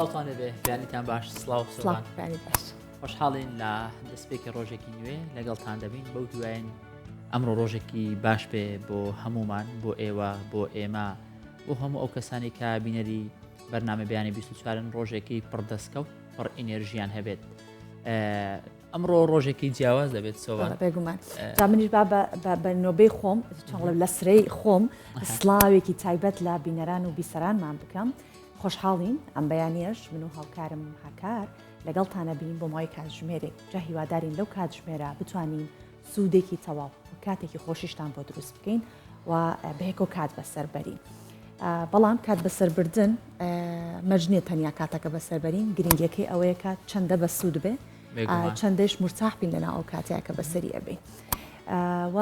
سڵاوتان لەبێ بیانیتان باش سڵاو سڵاو باش خۆشحاڵین لە دەستپێکی ڕۆژێکی نوێ لەگەڵتان دەبین بەو دوایین ئەمڕۆ ڕۆژێکی باش بێ بۆ هەمومان بۆ ئێوە بۆ ئێمە بۆ هەموو ئەو کەسانی کە بینەری بەرنامە بەیانی 24 ڕۆژێکی پڕدەستکەوت پڕ ئینێرژیان هەبێت ئەمڕۆ ڕۆژێکی جیاواز دەبێت سۆوان بێگومان جا منیش بە نۆبەی خۆم لە سرەی خۆم سڵاوێکی تایبەت لە بینەران و بیسەرانمان بکەم خۆشحاڵین ئەم بەیانیەش من و هاوکارم هاکار لەگەڵتانە بین بۆ ماوەی کاتژمێرێک جا هیوادارین لەو کاتژمێرە بتوانین سوودێکی تەواو کاتێکی خۆشیشتان بۆ دروست بکەین و بەهێک و کات بەسەربەرین بەڵام کات بەسەربردن مەجنێت تەنیا کاتەکە بەسەربەرین گرنگیەکەی ئەوەیە کات چەندە بە سوود بێ چەندەش مرتاح بین لەنا ئەو کاتەیە کە بەسەری ئەبێ و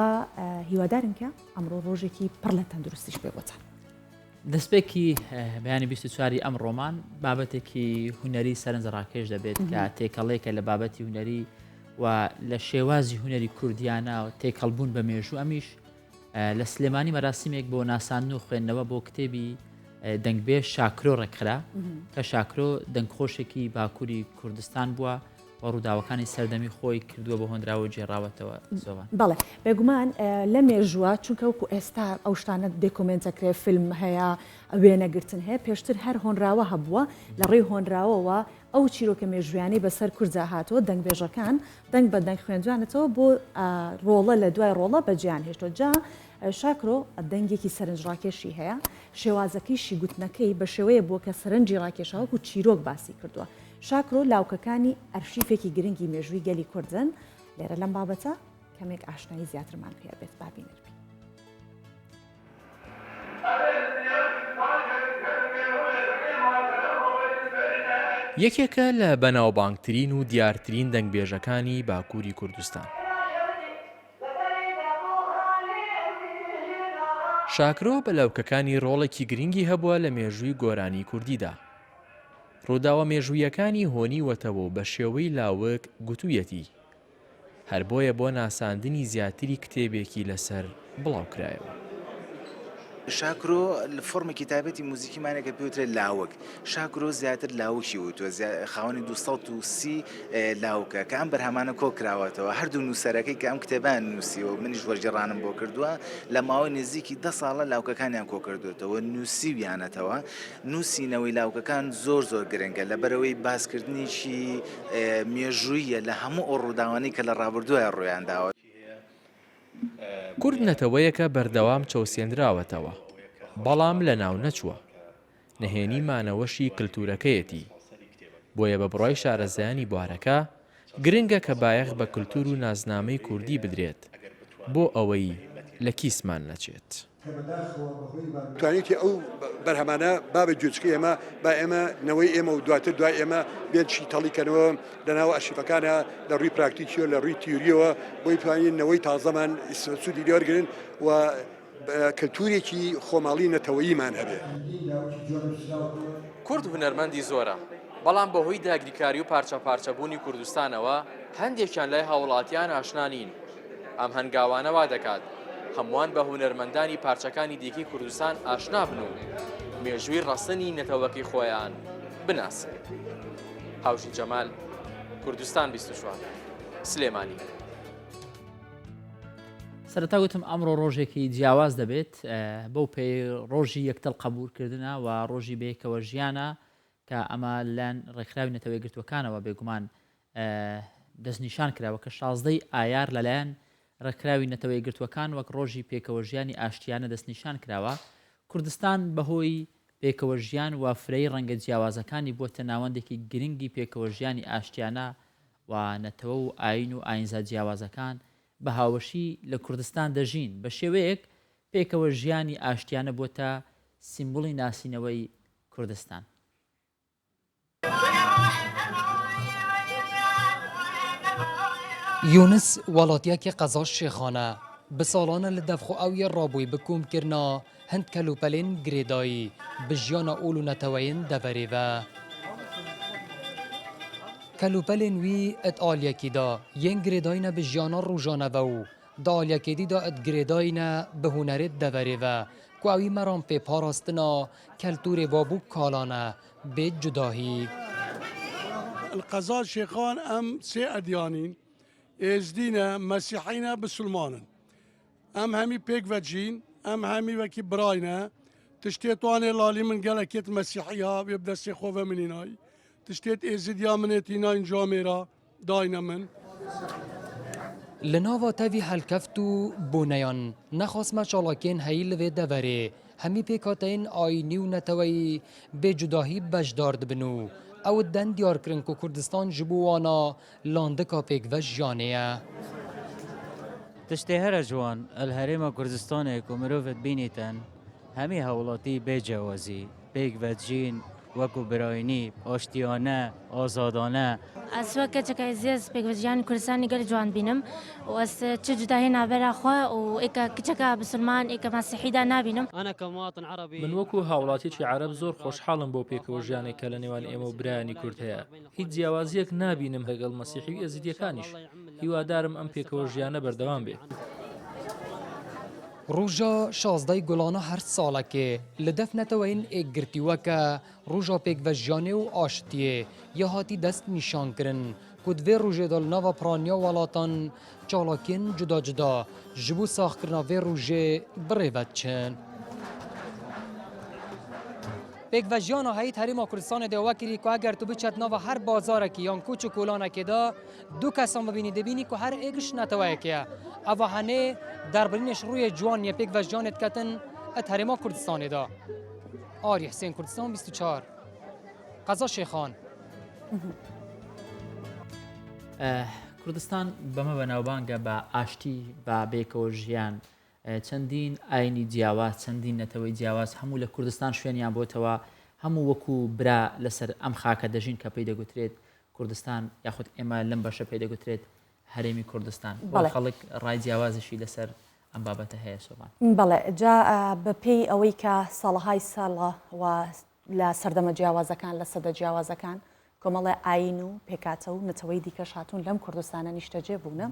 هیوادارن کە ئەمڕۆ ڕۆژێکی پڕ لە تەندروستیش بێ بۆتان دەستپێکی بەیانی 24 ئەم ڕۆمان بابەتێکی هوەری سەرنجڕاکێش دەبێت کە تێکەڵێکە لە بابەتی هوەری و لە شێوازی هوەری کوردیانە و تێکەڵبوون بە مێژوو ئەمیش لە سلێمانی مەراسیمێک بۆ ناسان و خوێندنەوە بۆ کتێبی دەنگبێ شاکرۆ ڕێکخرا کە شاکرۆ دەنگخۆشێکی باکووری کوردستان بووە و ڕووداوەکانی سەردەمی خۆی کردووە بە هۆنراوە جێڕاوەتەوە زۆوان بەڵێ بێگومان لە مێژووە چونکە وەکو ئێستا ئەو شتانە دێکۆمنتەکرێ فیلم هەیە وێنەگرتن هەیە پێشتر هەر هۆنراوە هەبووە لە ڕێی هۆنراوەوە ئەو چیرۆکە مێژویانی بەسەر کورجا هاتووە دەنگبێژەکان دەنگ بە دەنگ خوێندوانێتەوە بۆ ڕۆڵە لە دوای ڕۆڵە بەجیان هێشتۆ جا شاکرۆ دەنگێکی سەرنجڕاکێشی هەیە شێوازەکەیشی گوتنەکەی بە شێوەیە بووە کە سەرنجی ڕاکێشاوەکو چیرۆک باسی کردووە شاکرۆ لاوکەکانی ئەرشیفێکی گرنگی مێژووی گەلی کوردن لێرە لەم بابەتە کەمێک ئاشنایی زیاترمان پێ بێت بابینەربی یەکێکە لە بەناوبانگترین و دیارترین دەنگبێژەکانی باکووری کوردستان. شاکرۆ بە لەوکەکانی ڕۆڵێکی گرنگی هەبووە لە مێژووی گۆرانی کوردیدا. ڕووداوە مێژوویەکانی هۆنی وەتەوە بە شێوەی لاوەک گوتوویەتی هەر بۆیە بۆ ناساندنی زیاتری کتێبێکی لەسەر بڵاوکرایەوە. شاکرۆ لە فۆرمێکی تایبەتی موزیکیمانێکە پێوترێت لاوەک شاکرۆ زیاتر لاوکی وتوە خاوەنی 230 لاوکە کە ئەم بەرهەمانە کۆ کراوەتەوە هەردوو نووسەرەکەی کە ئەم کتێبان نووسیەوە منیش وەرجێڕانم بۆ کردووە لە ماوەی نزیکی 10 ساڵە لاوکەکانیان کۆ کردوێتەوە نووسیویانەتەوە نووسینەوەی لاوکەکان زۆر گرنگە لەبەرەوەی باسکردنیشی مێژوویە لە هەموو ئەو ڕووداوانەی کە لە ڕابردووە ڕوویانداوە. کورد نەتەوەیەکە بەردەوام چەوسێنراوەتەوە بەڵام لە ناو نەچووە نهێنی مانەوەشی کللتورەکەیەتی بۆیە بە بڕای شارەزایانی بوارەکە گرنگە کە بایەخ بە کللتور و نازنامەی کوردی بدرێت بۆ ئەوەی لە کیسمان نەچێت. توانیتی ئەو بەرهەمانە بابە جوچکە ئێمە با ئێمە نەوەی ئێمە و دواتر دوای ئێمە بێت چیتەڵیکەنەوە لەناو ئەشیفەکانە لە ڕووی پراکتیکیەوە لە ڕووی تیوریەوە بۆی توانین نەوەی تازەمان سوودی لێوەرگرن و کللتورێکی خۆماڵی نەتەوەییمان هەبێ. کورد هونەرمەندی زۆرە بەڵام بەهۆی داگریکاری و پارچەبوونی کوردستانەوە هەندێکیان لای هاوڵاتیان ئاشنانین ئەم هەنگاوانە وا دەکات هەمووان بە هونەرمەندانی پارچەکانی دیکەی کوردستان ئاشنا بن و مێژووی ڕەسەنی نەتەوەکی خۆیان بناسن. هاوشین جەمال کوردستان 24 سلێمانی. سەرەتا گوتم ئەمڕۆ ڕۆژێکی جیاواز دەبێت بەو پێی ڕۆژی یەکتەڵ قبولکردنە و ڕۆژی بەیەکەوە ژیانە کە ئەمە لەن ڕێکخراوی نەتەوەی گرتوەکانەوە بێگومان دەستنیشان کراوە کە 16 ئایار لەلایەن ڕێکخراوی نەتەوەی گرتوەکان وەک ڕۆژی پێکەوە ژیانی ئاشتیانە دەستنیشان کراوە. کوردستان بەهۆی پێکەوە ژیان و فرەی ڕەنگە جیاوازەکانی بۆتە ناوەندێکی گرنگی پێکەوە ژیانی ئاشتیانە و نەتەوە و ئاین و ئاینزا جیاوازەکان بە هاوشی لە کوردستان دەژین بە شێوەیەک پێکەوە ژیانی ئاشتیانە بۆتە سیمبوڵی ناسینەوەی کوردستان. یونس وڵاتیەکی قەزاش شێخانە bi salan li devxweawiya rabûyî bi kûmkirina hind kelûpelên girêdayî bi jiyana ûl û neteweyên deverê ve. Kelûpelên wî et aliyekî da yên girêdayîne bi jiyana rojane ve û di aliyekêdî da et girêdayîne bi hunerê deverê ve ku ew î meran pê parastina keltûrê babû kalane بێت جوداهی. القضاء شيخان ام سي اديانين ازدينا مسيحينا بسلمانا ام همي بيك فجين ام همي وكي براينا تشتيتواني لالي من قلكيت المسيحية يبدا سيخوفا منيناي تشتيت ازديا منيتينا جاميرا داينا من لناوا تاوی هلکفتو بونیان نخواست ما چالاکین هیل و دوره همی پیکاتین آینی و نتوی به جداهی بجدار دبنو او دن دیار کرن که کردستان جبوانا لاندکا پیک و جانیه. تشتهر جوان الهرم كردستان كمروفت بينيتن همي هولاتي بجوازي بيك وجين وكو برايني اشتيانه آزادانه از وقت که عزیز پیشوان کردستانی گل جوان بینم و از چه جدایی نبره خوا و ایک کچکا بسلمان ایک مسیحی دا نبینم. أنا كمواطن عربي من وەکو هاوڵاتیی عرب زۆر خۆشحاڵم بۆ پێکەوەژیانێک کە لە نێوان ئێمە و برایانی کورد هەیە. هیچ جیاوازیەک نابینم لەگەڵ مەسیحی و ئێزیدیەکانیش. هیوادارم ئەم پێکەوەژیانە بەردەوام بێت. روژا 16 گلانه هر ساله که لدف نتوین ایک گرتی وکه روژا پیک و جانه و آشتیه یا هاتی دست نشان کرن کد وی روژه دل نوا پرانیا ولاتان چالاکین جدا جدا جبو ساخ کرنا وی روژه بریوت چن. پیک و جانا هایی حریم کردستان دیوه کری که اگر تو بچت نوا هر بازاره که یان کوچ و کولانه که دا دو کسان ببینی دبینی که هر ایکش نتوه که اوه هنه دربرینش روی جوان یا پیک و جانت کتن ات حریم کردستان دا. آری حسین کردستان 24 قضا شیخان. کوردستان بەمە بەناوبانگە بە ئاشتی بە بێکەوەژیان چەندین ئاینی جیاواز چەندین نەتەوەی جیاواز هەموو لە کوردستان شوێنیان بۆتەوە هەموو وەکو برا لەسەر ئەم خاکە دەژین کە پێی دەگوترێت کوردستان یاخود ئێمە لەم بەشە پێی دەگوترێت هەرێمی کوردستان خەڵک ڕای جیاوازشی لەسەر ئەم بابەتە هەیە سۆبان. بەڵێ جا بەپێی ئەوەی کە ساڵەهای ساڵە و لە سەردەمە جیاوازەکان لە سەدە جیاوازەکان کۆمەڵی ئاین و پێکاتە و نەتەوەی دیکەش هاتوون لەم کوردستانە نیشتەجێ بوونە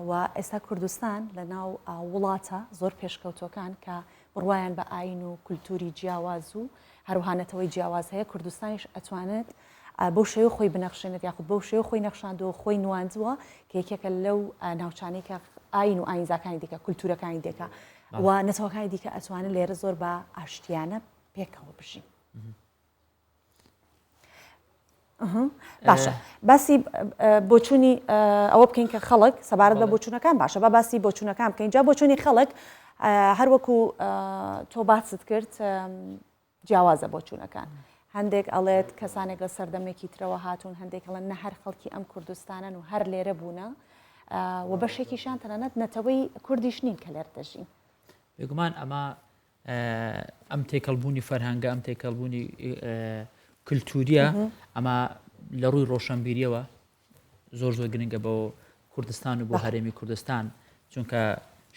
و ئێستا کوردستان لە ناو وڵاتە زۆر پێشکەوتۆکان کە بڕوایان بە ئاین و کولتوری جیاواز و هەروهانەتەوەی جیاواز هەیە کوردستانیش ئەتوانێت بەو شێوە خۆی بنەخشێنێت یاخود بەو شێوە خۆی نەخشاندەوە خۆی نواندووە کە یەکێکە لەو ناوچانەی کە ئاین و ئاینزاکانی دیکە کولتورەکانی دیکە و نەتەوەکانی دیکە ئەتوانێت لێرە زۆر بە ئاشتیانە پێکەوە بژین. باشە باسی بۆچوونی ئەوە بکەین کە خەڵک سەبارەت بە بۆچوونەکان باشە با باسی بۆچوونەکان بکەین جا بۆچوونی خەڵک هەروەکو تۆ باست کرد جیاوازە بۆچوونەکان هەندێک ئەڵێت کەسانێک لە سەردەمێکی ترەوە هاتوون هەندێک ئەڵێن نە هەر خەڵکی ئەم کوردستانن و هەر لێرە بوونە و بەشێکیشان تەنانەت نەتەوەی کوردیش نین کە لێر دەژین. بێگومان ئەمە ئەم تێکەڵبوونی فەرهەنگە ئەم تێکەڵبوونی کللتوریە ئەمە لە ڕووی ڕۆشنبیریەوە زۆر زۆر گرنگە بۆ کوردستان و بۆ هەرێمی کوردستان چونکە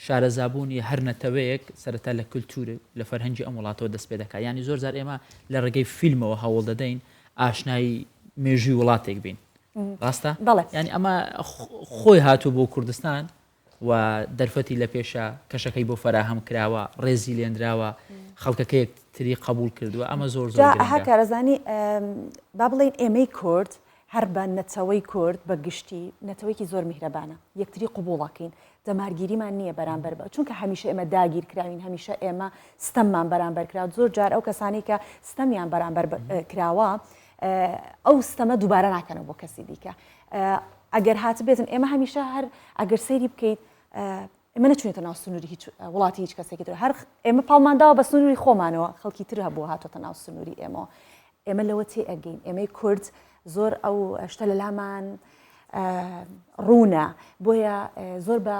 شارەزابوونی هەر نەتەوەیەک سەرەتا لە کللتور لە فەرهەنگی ئەم وڵاتەوە دەست پێ دەکات ینی زۆر زار ئێمە لە ڕێگەی فیلمەوە هەوڵ دەدەین ئاشنایی مێژووی وڵاتێک بین ڕاستە ینی ئەمە خۆی هاتوو بۆ کوردستان و دەرفەتی لە پێشە کەشەکەی بۆ فەراهەم کراوە ڕێزی لێنراوە خەڵکەکەیەک تری قبول کردووە ئەمە زۆر زۆر کارەزانی با بڵین ئێمەی کورد هەر بە نەتەوەی کورد بە گشتی نەتەوەیکی زۆر میهرەبانە یەکتری قوبوڵەکەین دەمارگیریمان نییە بەرامبەر بە چونکە هەمیشە ئێمە داگیر کراوین هەمیشە ئێمە ستەممان بەرامبەر کراوە زۆر جار ئەو کەسانی کە ستەمیان بەرامبەر کراوە ئەو ستەمە دووبارە ناکەنەوە بۆ کەسی دیکە ئەگەر هات بێتن ئێمە هەمیشە هەر ئەگەر سەیری بکەیت ئێمە نەچونێتە ناو سنووری هیچ وڵاتی هیچ کەسێکی تر هەر ئێمە پاڵمانداوە بە سنووری خۆمانەوە خەڵکی تر هەبوو هاتۆتە ناو سنووری ئێمە ئێمە لەوە تێ ئەگەین ئێمەی کورد زۆر ئەو شتە لە لامان ڕوونە بۆیە زۆر بە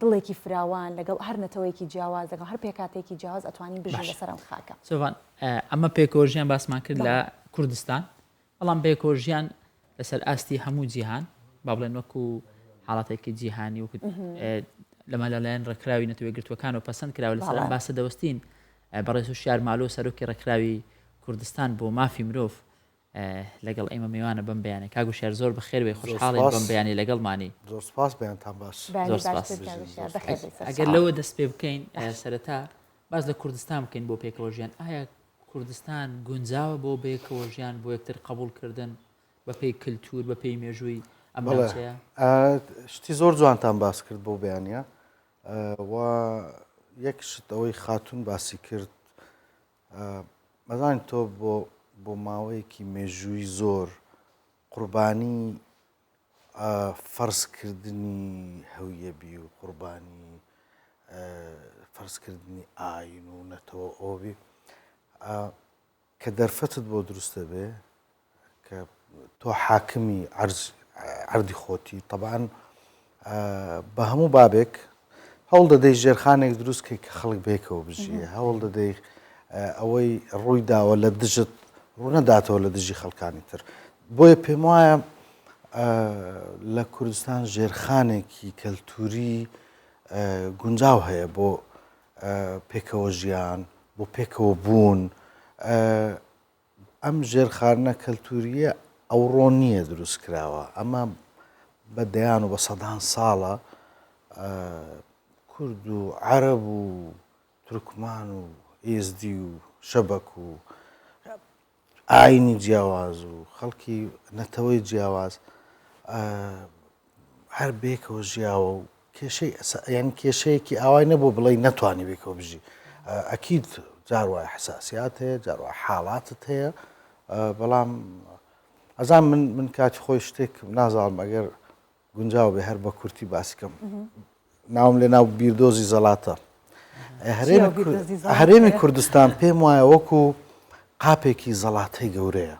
دڵێکی فراوان لەگەڵ هەر نەتەوەیەکی جیاواز لەگەڵ هەر پێکاتێکی جیاواز ئەتوانین بژین لەسەر ئەم خاکە. سۆڤان ئەمە پێکەوەژیان باسمان کرد لە کوردستان بەڵام پێکەوەژیان لەسەر ئاستی هەموو جیهان با بڵێن وەکو حاڵاتێکی جیهانی وەکو لەمە لەلایەن ڕێکراوی نەتەوەی گرتوەکانەوە پەسەند کراوە لەسەر ئەم باسە دەوەستین بەڕێز وشیار مالۆ سەرۆکی ڕێکراوی کوردستان بۆ مافی مرۆڤ لەگەڵ ئێمە میوانە بەم بەیانە کاگو شێر زۆر بەخێر بێ خۆشحاڵی بەم بەیانی لەگەڵمانی زۆر سپاس بەیانتان باش ئەگەر لەوە دەست پێ بکەین سەرەتا باز لە کوردستان بکەین بۆ پێکەوەژیان ئایا کوردستان گونجاوە بۆ بەیەکەوە ژیان بۆ یەکتر قبولکردن بەپێی کللتور بەپێی مێژووی ئەم ناوچەیە؟ شتی زۆر جوانتان باس کرد بۆ بەیانە و یەک شت ئەوەی خاتون باسی کرد مەزانین تۆ بۆ ماوەیەکی مێژووی زۆر قوربانی فەرزکردنی هەویەبی و قوربانی فەرزکردنی ئاین و نەتەوە ئەوبی کە دەرفەتت بۆ دروستە بێ کە تۆ حاکمی عەردی خۆتی طبعاً بە هەموو بابێک هەوڵ دەدەی ژێرخانێک دروستکەی کە خەڵک بێکەوە بژیە هەوڵ دەدەی ئەوەی ڕووی داوە لە دژت ڕوو نەداتەوە لە دژی خەڵکانی تر بۆیە پێم وایە لە کوردستان ژێرخانێکی کەلتوری گونجاو هەیە بۆ پێکەوە ژیان بۆ پێکەوە بوون ئەم ژێرخانە کەلتوریە ئەوڕۆ نییە دروست کراوە ئەمە بە دەیان و بە سەدان ساڵە کورد و عەرەب و تورکمان و ئێزدی و شەبەک و ئاینی جیاواز و خەڵکی نەتەوەی جیاواز هەر بێکەوە ژیاوە و کێشەی یعنی کێشەیەکی ئاوای نەبوو بڵێ نەتوانی بێکەوە بژی ئەکید جار وایە حساسیات هەیە جار وایە حاڵاتت هەیە بەڵام ئەزان من کاتی خۆی شتێک نازانم ئەگەر گونجاو بێ هەر بە کورتی باسیکەم ناوم لێ ناو بیردۆزی زەڵاتە هەرێمی کوردستان پێم وایە وەکو قاپێکی زەڵاتەی گەورەیە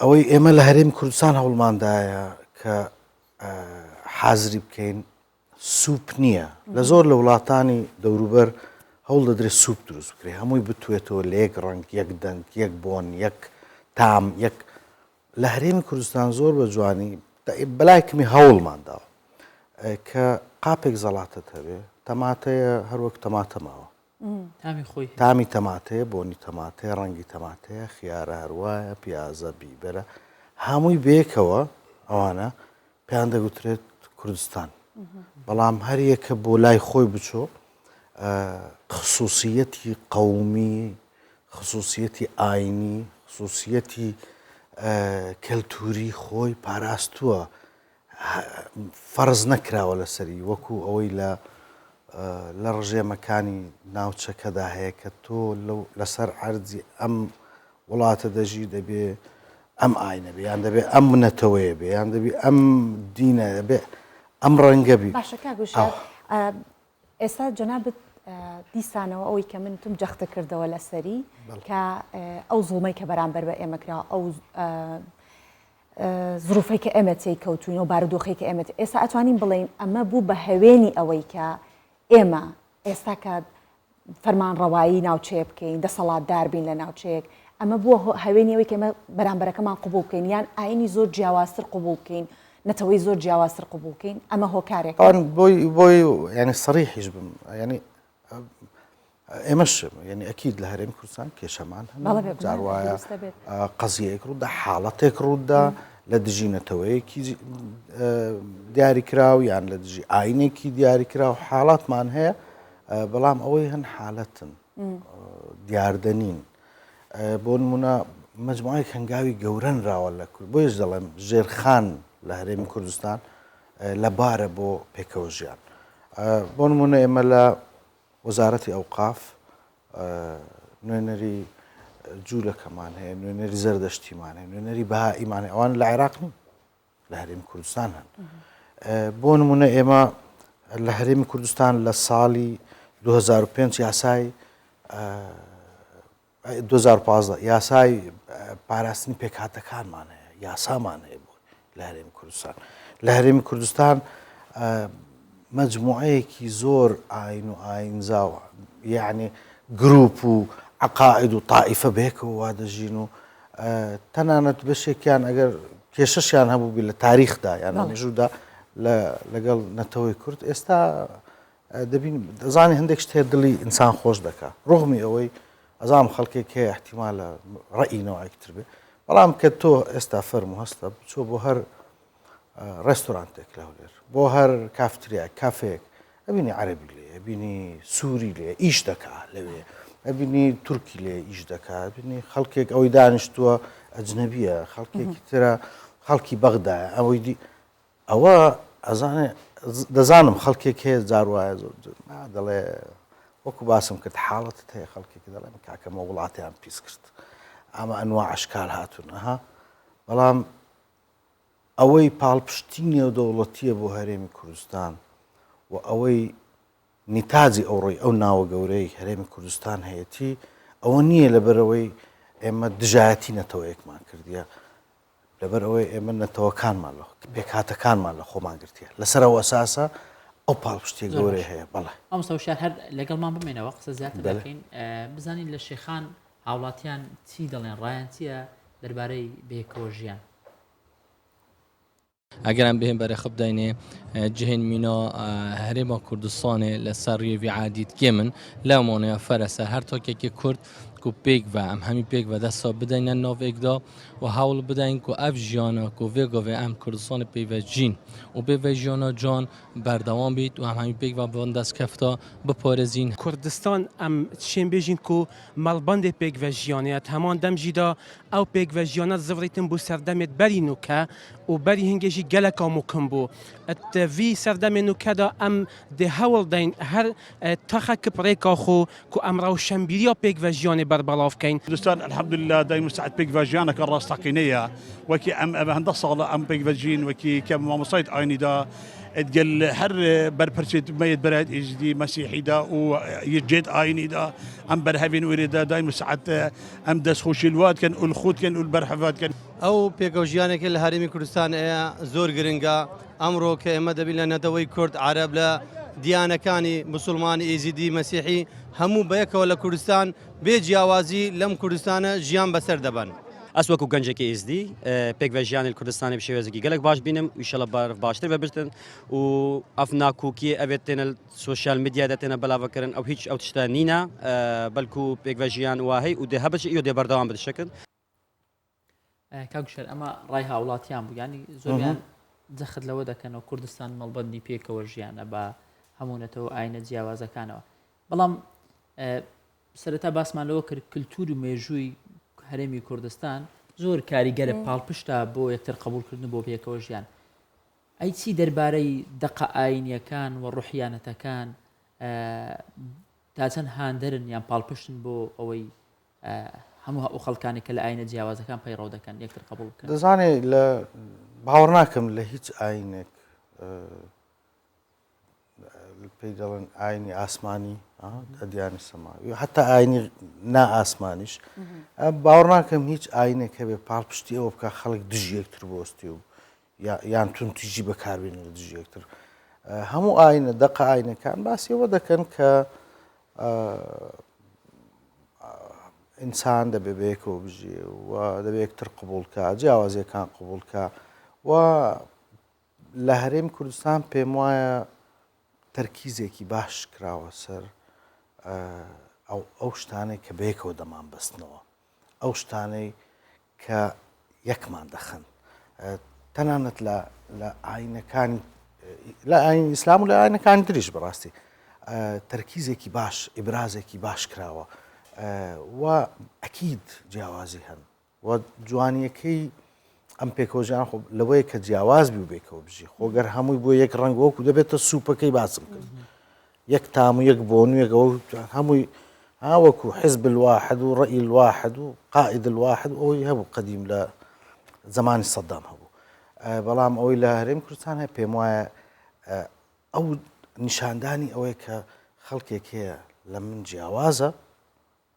ئەوەی ئێمە لە هەرێمی کوردستان هەوڵماندایە کە حازری بکەین سوپ نییە لە زۆر لە وڵاتانی دەوروبەر هەوڵ دەدرێت سوپ دروست بکرێت هەمووی بتوێتەوە لە یەک ڕنگ یەک دەنگ یەک بۆن یەک تام یەک لە هەرێمی کوردستان زۆر بە جوانی بەلای کەمی هەوڵمانداوە کە قاپێک زەڵاتت هەبێ تەماتەیە هەروەک تەماتە ماوە تامی تەماتەیە بۆنی تەماتەیە ڕەنگی تەماتەیە خیارە هەروایە پیازە بیبەرە هەمووی بێکەوە ئەوانە پێیان دەگوترێت کوردستان بەڵام هەر یەکە بۆ لای خۆی بچۆ خصوصیەتی قەومی خصوصیەتی ئاینی خصوصیەتی کەلتوری خۆی پاراستووە فەرز نەکراوە لەسەری وەکو ئەوەی لە ڕژێمەکانی ناوچەکەدا هەیە کە تۆ لەسەر عەرزی ئەم وڵاتە دەژی دەبێ ئەم ئاینە بێ یان دەبێ ئەم نەتەوەیە بێ یان دەبێ ئەم دینە دەبێ ئەم ڕەنگە بی باشە کاگوشار ئێستا جەنابەت دیسانەوە ئەوەی کە من تم جەختە کردەوە لەسەری کە ئەو زوڵمەی کە بەرامبەر بە ئێمە کرا ئەو زروفەی کە ئێمە تێی کەوتوین و بارودۆخی کە ئێمە ئێستا ئەتوانین بڵێین ئەمە بوو بە هەوێنی ئەوەی کە ئێمە ئێستا کە فەرمانڕەوایی ناوچەیە بکەین دەسەڵاتدار بین لە ناوچەیەک ئەمە بووە هەوێنی ئەوەی کە ئێمە بەرامبەرەکەمان قبول بکەین یان ئاینی زۆر جیاوازتر قبول بکەین نەتەوەی زۆر جیاوازتر قبول بکەین ئەمە هۆکارێک بۆی ینی سەریحیش بم ینی ئێمەش ینی ئەکید لە هەرێمی کوردستان کێشەمان هەن جار وایە قەزیەیەک ڕوودا حاڵەتێک ڕوودا لە دژی نەتەوەیەکی دیاری کراو یان لە دژی ئاینێکی دیاری کراو حاڵاتمان هەیە بەڵام ئەوەی هەن حالەتن دیاردەنین بۆ نمونە مەجموعەیەک هەنگاوی گەورەنراوە لە کورد بۆیش دەڵێم ژێرخان لە هەرێمی کوردستان لەبارە بۆ پێکەوە ژیان بۆ نمونە ئێمە لە وەزارەتی ئەوقاف نوێنەری جوولەکەمان هەیە نوێنەری زەردەشتیمان هەیە نوێنەری بەهائیمان هەیە ئەوان لە عێراق نین لە هەرێمی کوردستان هەن بۆ نمونە ئێمە لە هەرێمی کوردستان لە ساڵی 2005 یاسای 2015 یاسای پاراستنی پێکهاتەکانمان هەیە یاسامان هەیە بۆ لە هەرێمی کوردستان لە هەرێمی کوردستان مجموعەیەکی زۆر ئاین و ئاینزاوە یعنی گروپ و عقائد و طائفە بێکەوە وا دەژین و تەنانەت بەشێکیان ئەگەر کێشەشیان هەبوو بی لە تاریخدا یان مێژوودا لەگەڵ نەتەوەی کورد ئێستا دەبین دەزانی هەندێک شت هەیە دڵی ئینسان خۆش دەکات ڕۆغمی ئەوەی ئەزام خەڵکێک هەیە احتیمالە ڕەئینەوەیەکتر بێ بەڵام کە تۆ ئێستا فەرمو هەستە بچۆ بۆ هەر ڕێستۆرانتێک لەولێر بۆ هەر کافتریا کافێک ئەبینی عەرەبی لێ ئەبینی سووری لێ ئیش دەکا لەوێ ئەبینی تورکی لێ ئیش دەکات بینی خەڵکێک ئەوەی دانیشتووە ئەجنەبیە خەڵکێکی ترە خەڵکی بەغدایە ئەوەی دی ئەوە ئەزانێ دەزانم خەڵکێک هەیە جار وایە زۆر دەڵێ وەکو باسم کرد حاڵەتت هەیە خەڵکێکی دەڵێن کاکەمە وڵاتیان پیس کرد ئەمە ئەنوا عشکال هاتوون ئەها بەڵام ئەوەی پاڵپشتی نێودەوڵەتیە بۆ هەرێمی کوردستان و ئەوەی نیتاجی ئەوڕۆی ئەو ناوە گەورەی هەرێمی کوردستان هەیەی ئەوە نییە لەبەرەوەی ئێمە دژایەتی نەتەوەیەکمان کردیە لەبەر ئەوەی ئێمە نەتەوەکانمان لە پێکهاتەکانمان لە خۆمان گرتیە لەسەر ئەو ئەساسە ئەو پاڵپشتی گەورەی هەیە بەڵێ ئەمستا شار هەر لەگەڵمان بمێنەوە قسە زیاتر دەکەین بزانین لە شێخان هاوڵاتیان چی دەڵێن ڕایان چییە دەربارەی بەیەکەوە ژیان ئەگەرم بهێن بەرەخە بداینێ جهێن مینا هەرێما کوردستانێ لەسەر ڕێوی عادیت من لەمانەیە فەرەسەر هەر تۆکێکی کورد کو پێک و ئەم هەمی پێک و دەستا بدەینە ناوێکدا و هەوڵ بدەین کو ئەف ژیانە کو vێگۆڤێ ئەم کوردستانی پێیوەژین و بێ ژیانە جان بەردەوام بیت و ئەم هەمی پێک و بۆن دەستکەفتە بپارێزین کوردستان ئەم شێن بێژین کو مەڵبەندێ پێکڤەژیانەت هەمان دەمژیدا ئەو پێکڤەژیانە زڤڕیتن بۆ سەردەمێت بەری نوکە و بەری هەنگێژی گەلەکە موکم بوو ئەتەڤی سەردەمێ نوکەدا ئەم دێ هەوڵ دەین هەر تەخە کپڕێکا خۆ کو ئەمڕاو شەمبیریە پێکڤەژیانێ بربەڵاوکەین کوردستان الحمدلله دای مستعد پێکڤەژیانەکە ڕاستەقینەیە وەکی ئەم هەندە ساڵە ئەم پێکڤەژین وەکی کە مامۆسایت ئاینیدا اتقال هر بربرشت ميت براد إجدي مسيحي دا ويجيت آيني دا أم برهفين وردا دايم ساعات أم دس خوش الواد كان الخوت كان البرحفات كان أو بيكوجيانا كل هرمي كردستان زور جرينجا أمره كما دبينا ندوي كرد عرب لا ديانة كاني مسلماني إيزيدي مسيحي همو بيك ولا كردستان بيجي آوازي لم كردستان جيان بسر دبن ئەسوەکو گەنجێکی ئێزدی پێکڤەژیانی کوردستانی بشێوێزێکی گەلک باش بینم ویشەڵە باشتر بەبرتن و ئەف ناکوکی ئەوێت تێنە سوۆسیال میدیا دەتێنە بەلاوەکردن ئەو هیچ ئەو تشتە نینە بەلکو پێکڤەژیان واهەی و دێ هەبچ ئیۆ دێ بەردەوام بدشەکرد کاکوشەر ئەمە ڕای هاوڵاتیان بوو ینی زۆریان جەخت لەوە دەکەنەوە کوردستان مەڵبەندی پێکەوە ژیانە بە هەمونەتەوە ئاینە جیاوازەکانەوە بەڵام سەرەتا باسمان لەوە کرد کللتور و مێژووی هەرێمی کوردستان زۆر کاریگەرە پاڵپشتە بۆ یەکتر قبولکردن بۆ پێکەوە ژیان ئەی چی دەربارەی دەقە ئاینیەکان و ڕوحیانەتەکان تا چەند هاندەرن یان پاڵپشتن بۆ ئەوەی هەموو ئەو خەڵکانی کە لە ئاینە جیاوازەکان پەیڕەو دەکەن یەکتر قبول بکەن دەزانێت لە باوەڕ ناکەم لە هیچ ئاینێک پێی دەڵێن ئاینی ئاسمانی ئەدیانی سەماوی حتا ئاینی نا ئاسمانیش باوەڕ ناکەم هیچ ئاینێک هەبێ پاڵپشتی ئەوە بکە خەڵک دژی یەکتر بۆستی و یان تونتیژی بەکاربێنێت لە دژی یەکتر هەموو ئاینە دەقە ئاینەکان باسیەوە دەکەن کە ئینسان دەبێ بەیەکەوە بژێ و دەبێ یەکتر قبولکە جیاوازیەکان قبولکە و لە هەرێمی کوردستان پێم وایە تەرکیزێکی باش کراوە سەر ئەو شتانەی کە بەیەکەوە دەمان بەستنەوە ئەو شتانەی کە یەکمان دەخەن تەنانەت لە ئاینەکانی لە ئاین ئیسلام و لە ئاینەکانی تریش بەڕاستی تەرکیزێکی باش ئیبرازێکی باش کراوە و ئەکید جیاوازی هەن و جوانیەکەی ئەم پێکەوەژیان خۆ لەوەیە کە جیاواز بی و بێکەوە بژی خۆگەر هەمووی بۆ یەک ڕەنگ وەکو دەبێتە سوپەکەی باسم کرد یەک تام و یەک بۆن و یەکەوە هەمووی هاوەکو حزب الواحد و ڕەئی الواحد و قائد الواحد ئەوەی هەبوو قەدیم لە زمانی سەدام هەبوو بەڵام ئەوەی لە هەرێمی کوردستان هەیە پێم وایە ئەو نیشاندانی ئەوەیە کە خەڵکێک هەیە لە من جیاوازە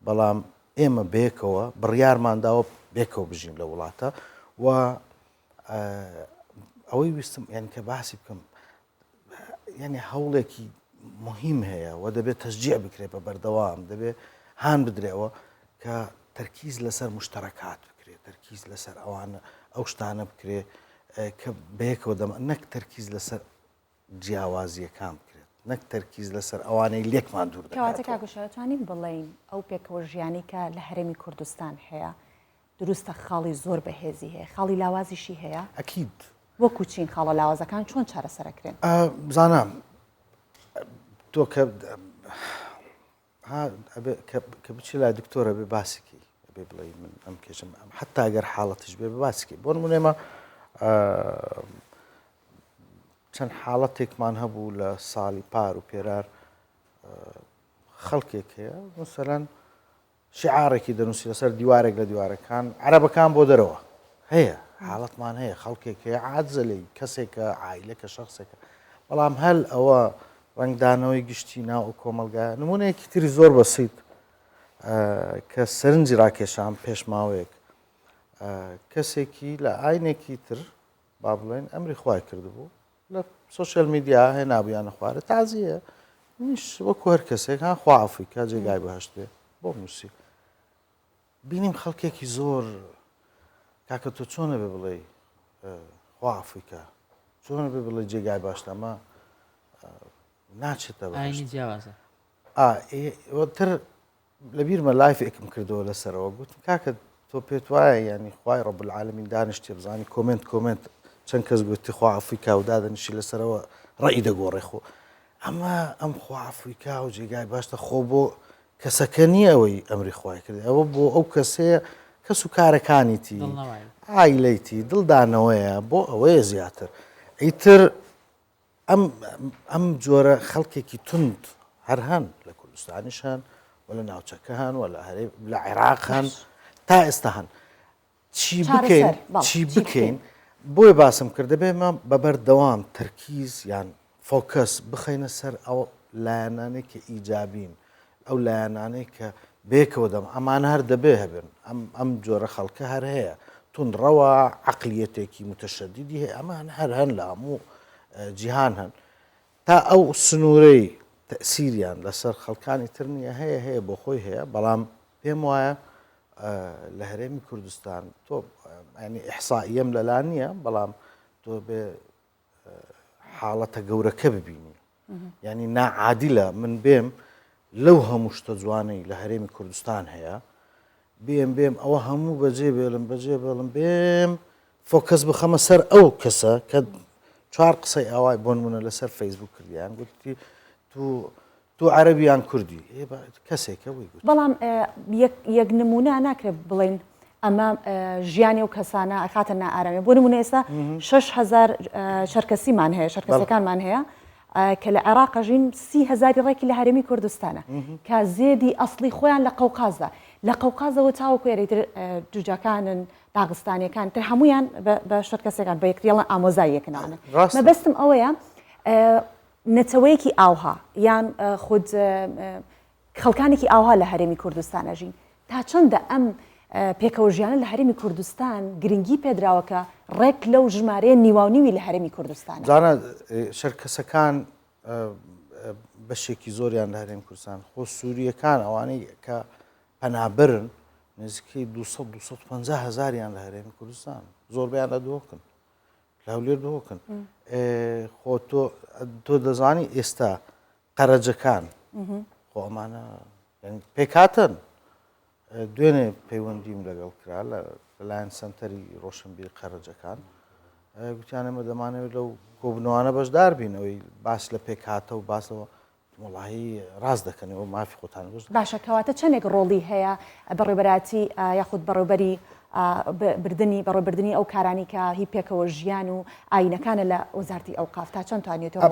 بەڵام ئێمە بێکەوە بڕیارمانداوە بێکەوە بژیم لە وڵاتە و ئەوەی ویستم یان کە باسی بکەم یعنی هەوڵێکی مهم هەیە و دەبێت تەشجیع بکرێت بە بەردەوام دەبێت هان بدرێەوە کە تەرکیز لەسەر مشتەرەکات بکرێت تەرکیز لەسەر ئەوانە ئەو شتانە بکرێت کە بەیەکەوە دەما نەک تەرکیز لەسەر جیاوازیەکان بکرێت نەک تەرکیز لەسەر ئەوانەی لێکمان دوور کەواتە کاگوشەوەتوانین بڵێین ئەو پێکەوە ژیانی کە لە هەرێمی کوردستان هەیە دروستە خاڵی زۆر بەهێزی هەیە خاڵی لاوازیشی هەیە ئەکید وەکو چین خاڵە لاوازەکان چۆن چارەسەرەکرێن بزانام تۆ کە ها کە بچی لای دکتۆرە بێ باسێکی بێ بڵێ من ئەم کێشم حتا ئەگەر حاڵەتش بێ باسێکی بۆ نمونێمە چەند حاڵەتێکمان هەبوو لە ساڵی پار و پێرار خەڵکێک هەیە مثلەن شعارێکی دەنووسی لەسەر دیوارێک لە دیوارەکان عەرەبەکان بۆ دەرەوە هەیە حاڵەتمان هەیە خەڵکێک هەیە عاجزە لێی کەسێکە عایلەکە شەخصێکە بەڵام هەل ئەوە ڕنگدانەوەی گشتی ناو کۆمەلگایە نمونەیەکی تری زۆر بەسیت کە سەرنجی ڕاکێشان پێش ماوەیەک کەسێکی لە ئاینێکی تر با بڵێن ئەمری خوای کردبوو لە سوشیل میدیا هێنابوویانە خوارە تازیە نیش وەکو هەر کەسێک ها خوا ئەفریکا جێگای بەهەشت بێ بۆ نووسی بینیم خەڵکێکی زۆر کاکە تۆ چۆنە بێ بڵێ خوا ئەفریکا چۆنە بێ بڵێ جێگای باشتە ئەمە ناچێتە ئاینی جیاوازە تر لەبیرمە لایفێکم کردەوە لەسەرەوە گوتم کاکە تۆ پێت وایە ینی خوای ڕەب العالەمین دانیشتێ بزانی کۆمنت چەند کەس گوتی خوا ئەفریکا و دادەنیشی لەسەرەوە ڕەئی دەگۆڕێ خۆ ئەمە ئەم خوا ئەفریکا و جێگای باشتە خۆ بۆ کەسەکە نییە ئەوەی ئەمری خوای کرد ئەوە بۆ ئەو کەسەیە کەس و کارەکانیتی ئایلەیتی دڵدانەوەیە بۆ ئەوەیە زیاتر ئیتر ئەم جۆرە خەڵکێکی تند هەر هەن لە کوردستانیش هەن و لە ناوچەکە هەن و لە عێراق هەن تا ئێستا هەن چی بکەین بۆی باسم کردە بێمە بەبەردەوام تەرکیز یان فۆکەس بخەینە سەر ئەو لایەنانەی کە ئیجابین ئەو لایەنانەی کە بێکەوە دەم ئەمانە هەر دەبێ هەبن ئەم جۆرە خەڵکە هەر هەیە تونڕەوە عەقلیەتێکی متەشەدیدی هەیە ئەمان هەر هەن لە هەموو جیهان هەن تا ئەو سنوورەی تەسیریان لەسەر خەڵکانی تر نییە هەیە بۆ خۆی هەیە بەڵام پێم وایە لە هەرێمی کوردستان تۆ ینی ئیحسائیەم لەلا نییە بەڵام تۆ بێ حاڵەتە گەورەکە ببینی ینی ناعادیلە من بێم لەو هەموو شتە جوانەی لە هەرێمی کوردستان هەیە بێم ئەوە هەموو بەجێ بێڵم بێم فۆکەس بخەمە سەر ئەو کەسە کە چوار قسەی ئاوای بۆ نمونە لەسەر فەیسبوک کردیان گوتی تو عەرەبیان کوردی کەسێکە وی گوت بەڵام یەک نمونە ناکرێت بڵێن ئەمە ژیانی و کەسانە ئەخاتە نائارامێ بۆ نمونە ئێستا 6,000 شەرکەسیمان هەیە شەرکەسەکانمان هەیە کە لە عێراق ژین 30,000 ڕێکی لە هەرێمی کوردستانە کە زێدی ئەسڵی خۆیان لە قەوقازدا لە قەوقازەوە تاوەکو ئێرەیتر جوجەکانن داغستانیەکان تر هەمویان بە شەرکەسەکان بە یەکتریڵە ئامۆزاییەکەنانە مەبەستم ئەوەیە نەتەوەیەکی ئاوها یان خود خەڵکانێکی ئاوها لە هەرێمی کوردستانە ژین تا چەندە ئەم پێکەوە ژیانە لە هەرێمی کوردستان گرنگی پێدراوەکە ڕێک لەو ژمارەیە نیواونیوی لە هەرێمی کوردستان زانە شەرکەسەکان بەشێکی زۆریان لە هەرێمی کوردستان خۆ سووریەکان ئەوانەی کە پەنابرن نزیکەی 250 هزاریان لە هەرێمی کوردستان زۆربیان لە دۆکن لەولێر دۆکن خۆ تۆ دەزانی ئێستا قەرەجەکان خۆ ئەمانە پێکاتن دوێنێ پەیوەندیم لەگەڵ کرا لەلایەن سنتەری ڕۆشنبیر قەرەجەکان گوتیان ئێمە دەمانەوێت لەو کۆبنەوانە بەشدار بینەوەی باس لە پێکاتە و باسەوە وڵاهی ڕاست دەکەنەوە مافی خۆتان بەش باشە کەواتە چەندێک ڕۆڵی هەیە بەڕێبەراتی یاخود بەڕێبەری بەڕێبردننی ئەو کارانی کە هی پێکەوە ژیان و ئاینەکانە لە وەزارەتی ئەوقاف تا چەند توانێتەوە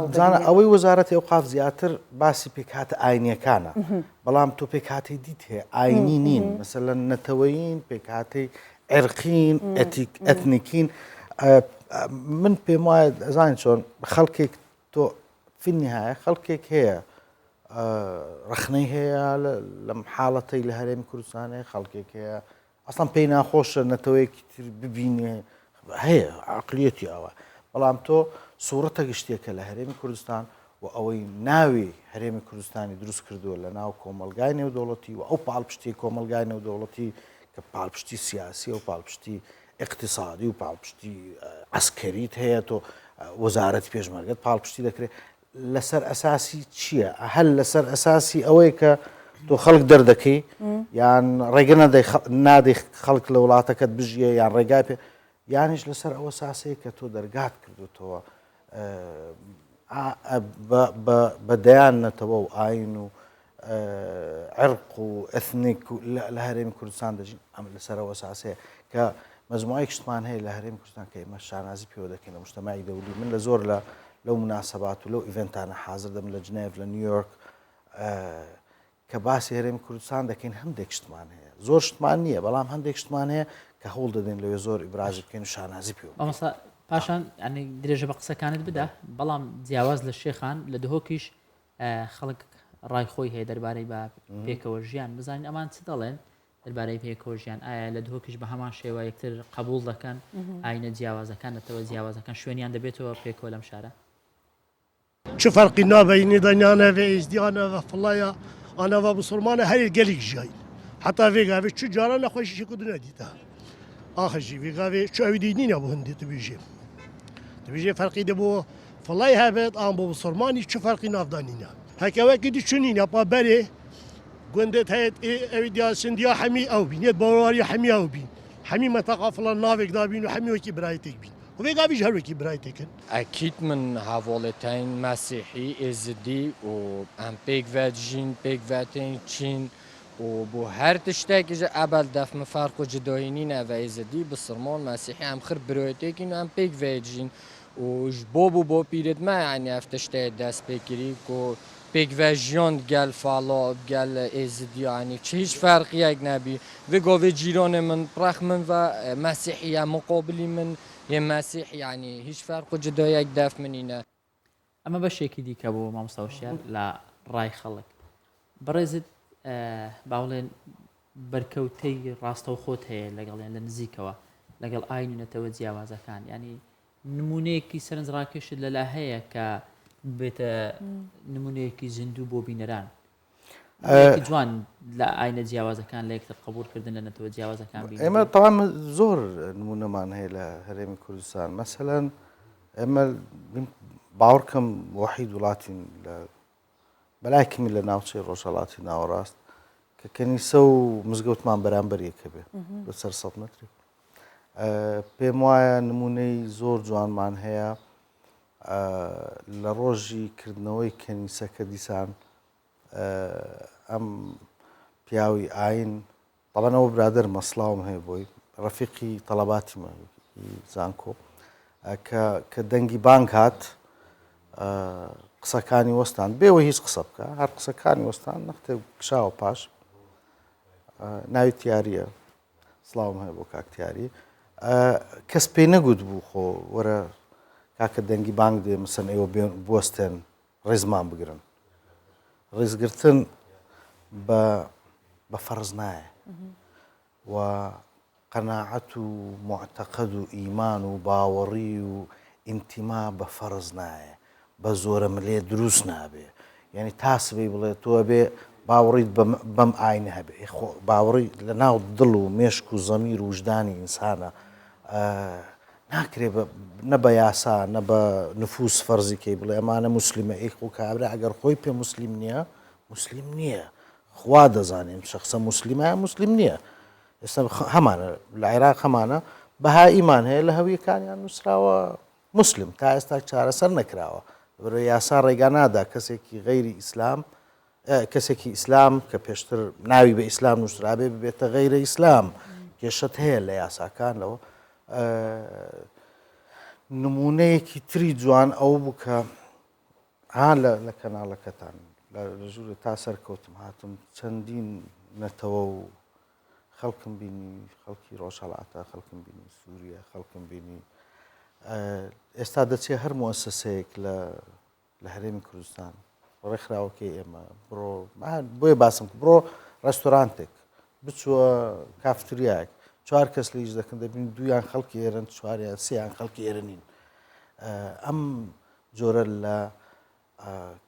ئەوەی وەزارەتی ئەوقاف زیاتر باسی پێکاتە ئاینیەکانە بەڵام تۆ پێکاتی دیت هەیە ئاینی نین مەسەلەن نەتەوەیین پێکاتی عێرقین ئەتنیکین من پێم وایە ئەزانین چۆن خەڵکێک تۆ فینیهایە خەڵکێک هەیە ڕخنەی هەیە لەم حاڵەتەی لە هەرێمی کوردستانەیە خەڵکێک هەیە ئەسڵان پێی ناخۆشە نەتەوەیەکی تر ببینێ هەیە عقلیەتی ئەوە بەڵام تۆ سوورەتە گشتێکە لە هەرێمی کوردستان و ئەوەی ناوی هەرێمی کوردستانی دروست کردووە لە ناو کۆمەلگای نێودەوڵەتی و ئەو پاڵپشتی کۆمەلگای نێودەوڵەتی کە پاڵپشتی سیاسی و پاڵپشتی اقتصادی و پاڵپشتی عسکەریت هەیە تۆ وەزارەتی پێشمەرگەت پاڵپشتی دەکرێت لەسەر ئەساسی چییە؟ هەل لەسەر ئەساسی ئەوەی کە تۆ خەڵک دەردەکەی یان ڕێگە نادەی خەڵک لە وڵاتەکەت بژیە یان ڕێگای پێ یانیش لەسەر ئەوە ساسەیە کە تۆ دەرگات کردوتەوە بەدەیان نەتەوە و ئاین و عرق و ئەثنیک لە هەرێمی کوردستان دەژین ئەم لەسەرەوە ساسەیە کە مەجموعەی شتمان هەیە لە هەرێمی کوردستان کە ئێمە شانازی پێوە دەکەین لە مجتەماعی دەولی من لە زۆر لەو مناسبات و لەو ئیڤنتانە حاضر دەم لە جنێڤ لە نیویۆرک کە باسی هەرێمی کوردستان دەکەین هەندێک شتمان هەیە زۆر شتمان نییە بەڵام هەندێک شتمان هەیە کە هەوڵ دەدەین لەوێ زۆر ئیبرازی بکەین و شانازی پێوە ئەمەستا پاشان ئەنی درێژە بە قسەکانت بدە بەڵام جیاواز لە شێخان لە دهۆکیش خەڵک ڕای خۆی هەیە دەربارەی بە پێکەوە ژیان بزانین ئەمان چ دەڵێن دەربارەی پێکەوە ژیان ئایا لە دهۆکیش بە هەمان شێوە یەکتر قبول دەکەن ئاینە جیاوازەکان دەتەوە جیاوازەکان شوێنیان دەبێتەوە پێکەوە لەم شارە چه فرقی نابینی دنیانه و ازدیانه و فلایه آنها و مسلمانه هر گلیک جای حتی ویگاوی چه جارا نخوشی کدوم ندیده آخرجی ویگاوی چه اویدینی نبود هندی تبیجه فرقی دبو فلای هبت آن با مسلمانی چه فرقی نافدانینه هکوه کدی چنین یا پا بره گندت هیت اویدیا سندیا همی او بین یه باوری همی او بین همی متقا فلان ناوک دابین و همی وکی برایتک بین ویگاویش هر وکی برایتکن أكيد من هاولتين مسيحي إزدي وأم بيك فاتجين بيك فاتين تشين وبو هر تشتاكي جا أبل دف مفارقو جدوينين أفا إزدي بصرمون مسيحي أم خر برويتيكين وأم بيك فاتجين وجبوبو بو بيرد ما يعني أفتشتاي داس بيكري كو بيك فاجيون قال فالو قال إزدي يعني تشيش فرقي أجنبي ويقوفي جيرون من براخ من مسيحية مقابلي من یه مسیح یعنی هیچ فرق و جدایەک دەف منینە ئەمە بەشێکی دیکە بۆ مامۆستاوشیار لە ڕای خەڵک بەڕێزت باوڵێن بەرکەوتەی ڕاستەوخۆت هەیە لەگەڵیان لە نزیکەوە لەگەڵ ئاینونەتەوە جیاوازەکان ینی نمونەیەکی سەرنجڕاکێشت لەلا هەیە کە بێتە نمونەیەکی زیندوو بۆ بینەران جوان لە ئاینە جیاوازەکان لە یەکتر قبولکردن لە نەتەوە جیاوازەکان ئێمە تەواو زۆر نمونەمان هەیە لە هەرێمی کوردستان مەسەلەن ئێمە باوەڕکەم وحید وڵاتین بەلایکمی لە ناوچەی ڕۆژهەڵاتی ناوەڕاست کە کەنیسە و مزگەوتمان بەرامبەر یەکە بێ بەسەر 100 مەتری پێم وایە نمونەی زۆر جوانمان هەیە لە ڕۆژی کردنەوەی کەنیسەکە دیسان ئەم پیاوی ئاین طبعاًەوە برادر مەسڵاوم هەیە بۆی ڕەفیقی تەڵەباتی زانکۆ کە دەنگی بانک هات قسەکانی وەستان بێەوە هیچ قسە بکە هەر قسەکانی وەستان نەختێ کشاوە پاش ناوی تیاریە سڵاوم هەیە بۆ کاکتیاری کەس پێی نەگوت بوو خۆ وەرە کاکە دەنگی بانک دێ مەسەن ئێوە بوەستێن ڕێزمان بگرن ڕێزگرتن بە فەرز نایە و قەناعەت و معتەقەد و ئیمان و باوەڕی و ئینتیما بە فەرز نایە بە زۆرە ملێ دروست نابێ یعنی تاسبەی بڵێ تۆ بێ باوەڕیت بەم ئاینە هەبێ باوەڕی لە ناو دڵ و مێشک و زەمیر و وجدانی ئینسانە ناکرێ نە بە یاسا نە بە نفوس فەرزیکەی بڵێ ئەمانە موسلیمە ئیخ و کابرا ئەگەر خۆی پێ مسلیم نییە مسلیم نییە خوا دەزانێن شخصە مسلیمە مسلیم نییە ئێستا هەمانە لە عێراق هەمانە بەها ئیمان هەیە لە هەویەکانیان نووسراوە مسلم تا ئێستا چارەسەر نەکراوە بەرە یاسا ڕێگا نادا کەسێکی غەیری ئیسلام کەسێکی ئیسلام کە پێشتر ناوی بە ئیسلام نووسرابێ ببێتە غەیرە ئیسلام کێشەت هەیە لە یاساکانەوە نمونەیەکی تری جوان ئەو بوو کە لە کەناڵەکەتان لە ژوورە تا سەرکەوتم هاتم چەندین نەتەوە و خەڵکم بینی خەڵکی ڕۆژهەڵاتە خەڵکم بینی سووریا خەڵکم بینی ئێستا دەچێت هەر مؤسسەیەک لە هەرێمی کوردستان ڕێکخراوەکەی ئێمە بڕۆ بۆیە باسم بڕۆ ڕێستۆرانتێک بچووە کافتریایەک 4 کەس لە هیچ دەکەن دەبین دویان خەڵکی ئێرن 4یان 3یان خەڵکی ئێرە نین ئەم جۆرە لە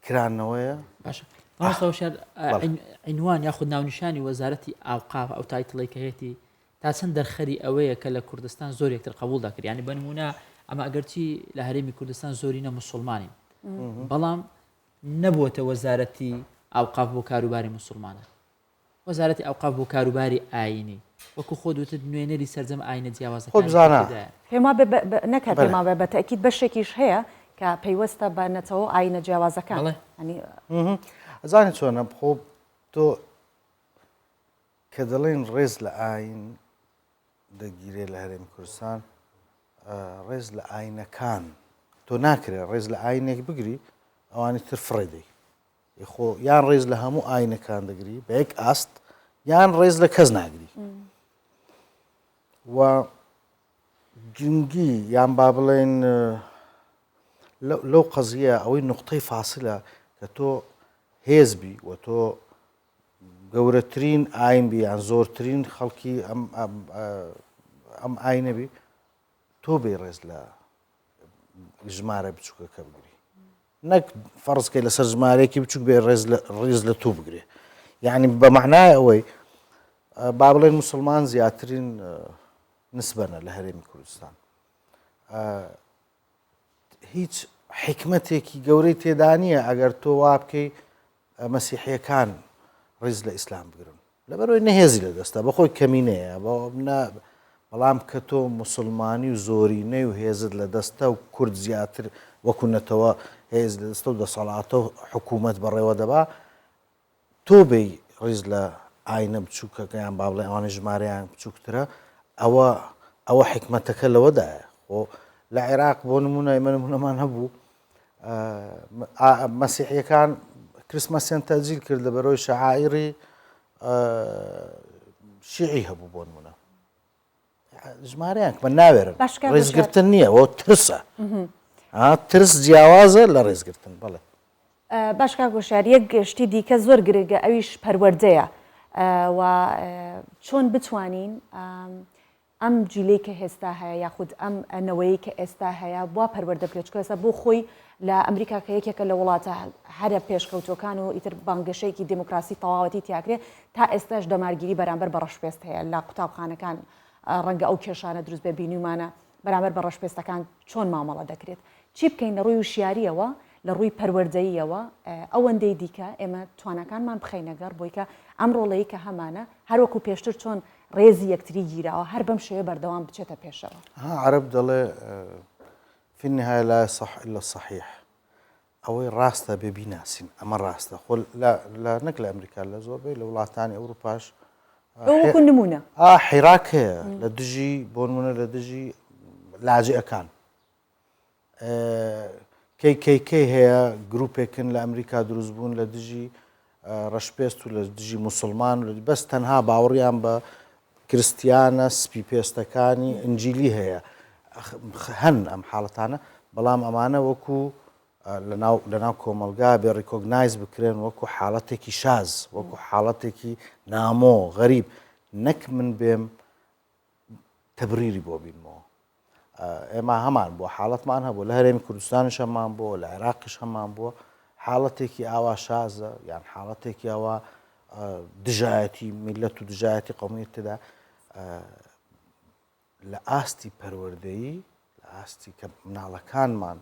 کرانەوەیە باشە عینوان یاخود ناونیشانی وەزارەتی ئاوقاف ئەو تایتڵی کە هێتی تا چەند دەرخەری ئەوەیە کە لە کوردستان زۆر یەکتر قبول دەکرد ینی بەنمونە ئەمە ئەگەرچی لە هەرێمی کوردستان زۆرینە موسڵمانین بەڵام نەبووەتە وەزارەتی ئاوقاف بۆ کاروباری موسڵمانە وەزارەتی ئاوقاف بۆ کاروباری ئاینی وەکو خۆ دوتت نوێنەری سەرجەم ئاینە جیاوازەکان پێما نەکات پێما بە تەکید بەشێکیش هەیە کە پەیوەستە بە نەتەوە ئاینە جیاوازەکان ئەزانێت چۆنە خۆ تۆ کە دەڵێن ڕێز لە ئاین دەگیرێت لە هەرێمی کوردستان ڕێز لە ئاینەکان تۆ ناکرێت ڕێز لە ئاینێک بگری ئەوانی تر فڕێدەی خۆ یان ڕێز لە هەموو ئاینەکان دەگری بە یەک ئاست یان ڕێز لە کەس ناگری و گرنگی یان با بڵێن لەو قەزیە ئەوەی نقطەی فاسلە کە تۆ هێزبی و تۆ گەورەترین ئاین بی یان زۆرترین خەڵکی ئەم ئاینەبی تۆ بێ ڕێز لە ژمارە بچووکەکە بگری نەک فەرزکەی لەسەر ژمارەیەکی بچووک بێ ڕێز لە تو بگرێ یعنی بە معنای ئەوەی با بڵێن موسڵمان زیاترین نسبەنە لە هەرێمی کوردستان هیچ حکمتێکی گەورەی تێدا نییە ئەگەر تۆ وا بکەی مەسیحیەکان ڕێز لە ئیسلام بگرن لەبەرەوەی نەهێزی لە دەستە بەخۆی کەمینەیە بەڵام کە تۆ موسڵمانی و زۆرینەی و هێزت لە دەستە و کورد زیاتر وەکوونەتەوە هێز لە دەستە و دەسەڵاتە و حکوومەت بەڕێوە دەبا تۆ بێی ڕێز لە ئاینە بچووکەکەیان با بڵێ ئەوانە ژمارەیان بچووکترە ئەوە حکمەتەکە لەوەدایە خۆ لە عێراق بۆ نمونە ئێمە نمونەمان هەبوو مەسیحیەکان کریسمەسیان تەجیل کرد لەبەرەوەی شەعائیری شیعی هەبوو بۆ نمونە ژمارەیان بە ناوێرن ڕێزگرتن نییە ئەوە ترسە ترس جیاوازە لە ڕێزگرتن بەڵێ باشکا گۆشار یەک گشتی دیکە زۆر گرنگە ئەویش پەروەردەیە و چۆن بتوانین ئەم جیلەی کە هێستا هەیە یاخود ئەم ئەنەوەی کە ئێستا هەیە بوا پەروەردە بکرێت ئێستا بۆ خۆی لە ئەمریکا کە یەکێکە لە وڵاتە هەرە پێشکەوتەکان و ئیتر بانگەشەیەکی دموکراسی تەواوەتی تیاکرێت تا ئێستاش دەمارگیری بەرامبەر بە ڕەشپێست هەیە لە قوتابخانەکان ڕەنگە ئەو کێشانە دروست بە بینیمانە بەرامبەر بە ڕەشپێستەکان چۆن مامەڵە دەکرێت چی بکەین لە ڕووی وشیاریەوە لە ڕووی پەروەردەییەوە ئەوەندەی دیکە ئێمە توانەکانمان بخەینەگەر بۆی کە ئەم ڕۆڵەیە کە هەمانە هەروەکو پێشتر چۆن ڕێزی یەکتری گیراوە هەر بەم شێوە بەردەوام بچێتە پێشەوە عەرەب دەڵێ في النهاية لا يصح إلا الصحيح ئەوەی ڕاستە بێ بیناسین ئەمە ڕاستە خۆ نەک لە ئەمریکا لە زۆربەی لە وڵاتانی ئەوروپاش وەکو نمونە حیراک هەیە لە دژی بۆ نمونە لە دژی لاجئەکان KKK هەیە گروپێکن لە ئەمریکا دروست بوون لە دژی ڕەشپێست و لە دژی موسڵمان بەس تەنها باوەڕیان بە کریستیانە سپی پێستەکانی ئنجیلی هەیە هەن ئەم حاڵەتانە بەڵام ئەمانە وەکو لەناو کۆمەلگا بێ ڕیکۆگنایز بکرێن وەکو حاڵەتێکی شاز وەکو حاڵەتێکی نامۆ غەریب نەک من بێم تەبریری بۆ بینمەوە ئێمە هەمان بووە حاڵەتمان هەبوو لە هەرێمی کوردستانش هەمان بووە لە عێراقیش هەمان بووە حاڵەتێکی ئاوا شازە یان حاڵەتێکی ئەوە دژایەتی میلەت و دژایەتی قەومیەت تێدا لە ئاستی پەروەردەیی لە ئاستی کە مناڵەکانمان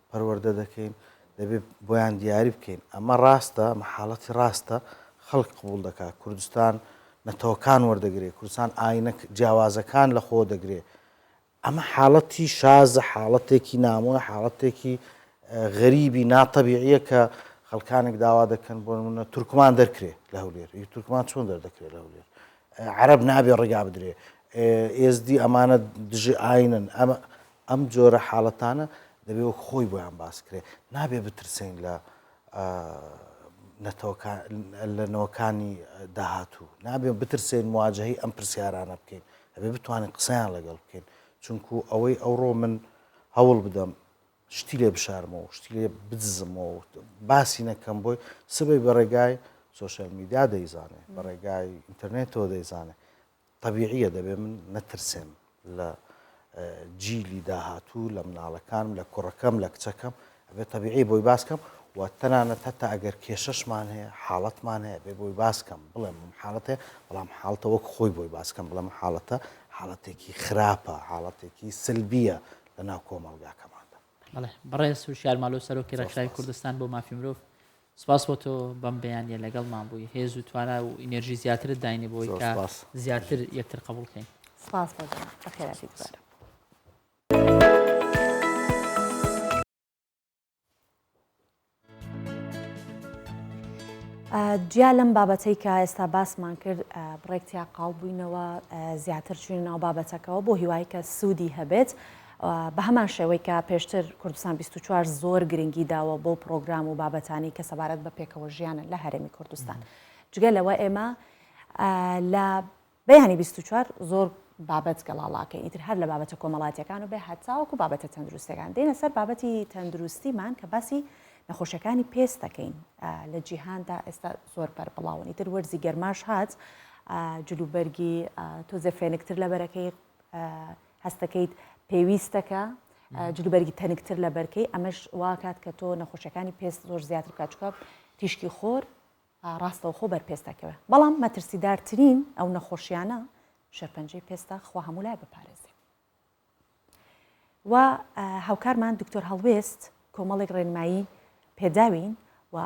پەروەردە دەکەین دەبێت بۆیان دیاری بکەین ئەمە ڕاستە ئەمە حاڵەتی ڕاستە خەڵک قبول دەکات کوردستان نەتەوەکان وەردەگرێت کوردستان ئاینە جیاوازەکان لە خۆ دەگرێت ئەمە حاڵەتی شازە حاڵەتێکی نامۆە حاڵەتێکی غەریبی ناتەبیعیە کە خەڵکانێک داوا دەکەن بۆ نمونە تورکمان دەرکرێت لە هەولێر تورکمان چۆن دەردەکرێت لە هەولێر عەرەب نابێ ڕێگا بدرێ ئێزدی ئەمانە دژی ئاینن ئەم جۆرە حاڵەتانە دەبێت وەک خۆی بۆیان باس کرێ نابێ بترسین لە نەوەکانی داهاتوو نابێ بترسێن مواجهەی ئەم پرسیارانە بکەین ئەبێ بتوانین قسەیان لەگەڵ بکەین چونکو ئەوەی ئەوڕۆ من هەوڵ بدەم شتی لێ بشارمەوە شتی لێ بدزمەوە باسی نەکەم بۆی سبەی بە ڕێگای سۆشیال میدیا دەیزانێ بە ڕێگای ئینتەرنێتەوە دەیزانێ طبیعیە دەبێ من نەترسێم لە جیلی داهاتوو لە مناڵەکانم لە کوڕەکەم لە کچەکەم ئەبێ طبیعی بۆی باسکەم و تەنانەت هەتا ئەگەر کێشەشمان هەیە حاڵەتمان هەیە بێ بۆی باسکەم بڵێم حاڵەت هەیە بەڵام حاڵتە وەک خۆی بۆی باسکەم بڵێم حاڵەتە حاڵەتێکی خراپە حاڵەتێکی سلبیە لە ناو کۆمەڵگاکەماندا بەڕێز وشیار مالۆ سەرۆکی ڕێکخراوی کوردستان بۆ مافی مرۆڤ سپاس بۆ تۆ بەم بەیانیە لەگەڵمان بووی هێز و توانە و ئینەرژی زیاترت داینی بۆی کە زیاتر یەکتر قبول بکەین سپاس بەخێراتی گوزارم جیا لەم بابەتەی کە ئێستا باسمان کرد بڕێکتیا قاڵ بووینەوە زیاتر چوین ناو بابەتەکەەوە بۆ هیوای کە سوودی هەبێت بە هەمان شێوەی کە پێشتر کوردستان 24 زۆر گرنگی داوە بۆ پرۆگرام و بابەتانی کە سەبارەت بە پێکەوە ژیانە لە هەرێمی کوردستان جگە لەوە ئێمە لە بەیانی 24 زۆر بابەت گەڵاڵاکەین ئیتر هەر لە بابەتە کۆمەڵاتیەکان و بێ هەتاوەکو بابەتە تەندروستەکان دێنە سەر بابەتی تەندروستیمان کە باسی نەخۆشیەکانی پێست دەکەین لە جیهاندا ئێستا زۆر بەربڵاون ئیتر وەرزی گەرماش هات جلوبەرگی تۆزە فرێنکتر لە بەرەکەی هەستەکەیت پێویستەکە جلوبەرگی تەنکتر لە بەرکەی ئەمەش واکات کە تۆ نەخۆشیەکانی پێست زۆر زیاتر کاچکە تیشکی خۆر ڕاستەوە خۆ بەرپێستەکەوە بەڵام مەترسیدارترین ئەو نەخۆشیانە شەرپەنجەی پێستە خوا هەموو لای بپارێزێ و هاوکارمان دکتۆر هەڵوێست کۆمەڵێک ڕێنمایی پێداوین و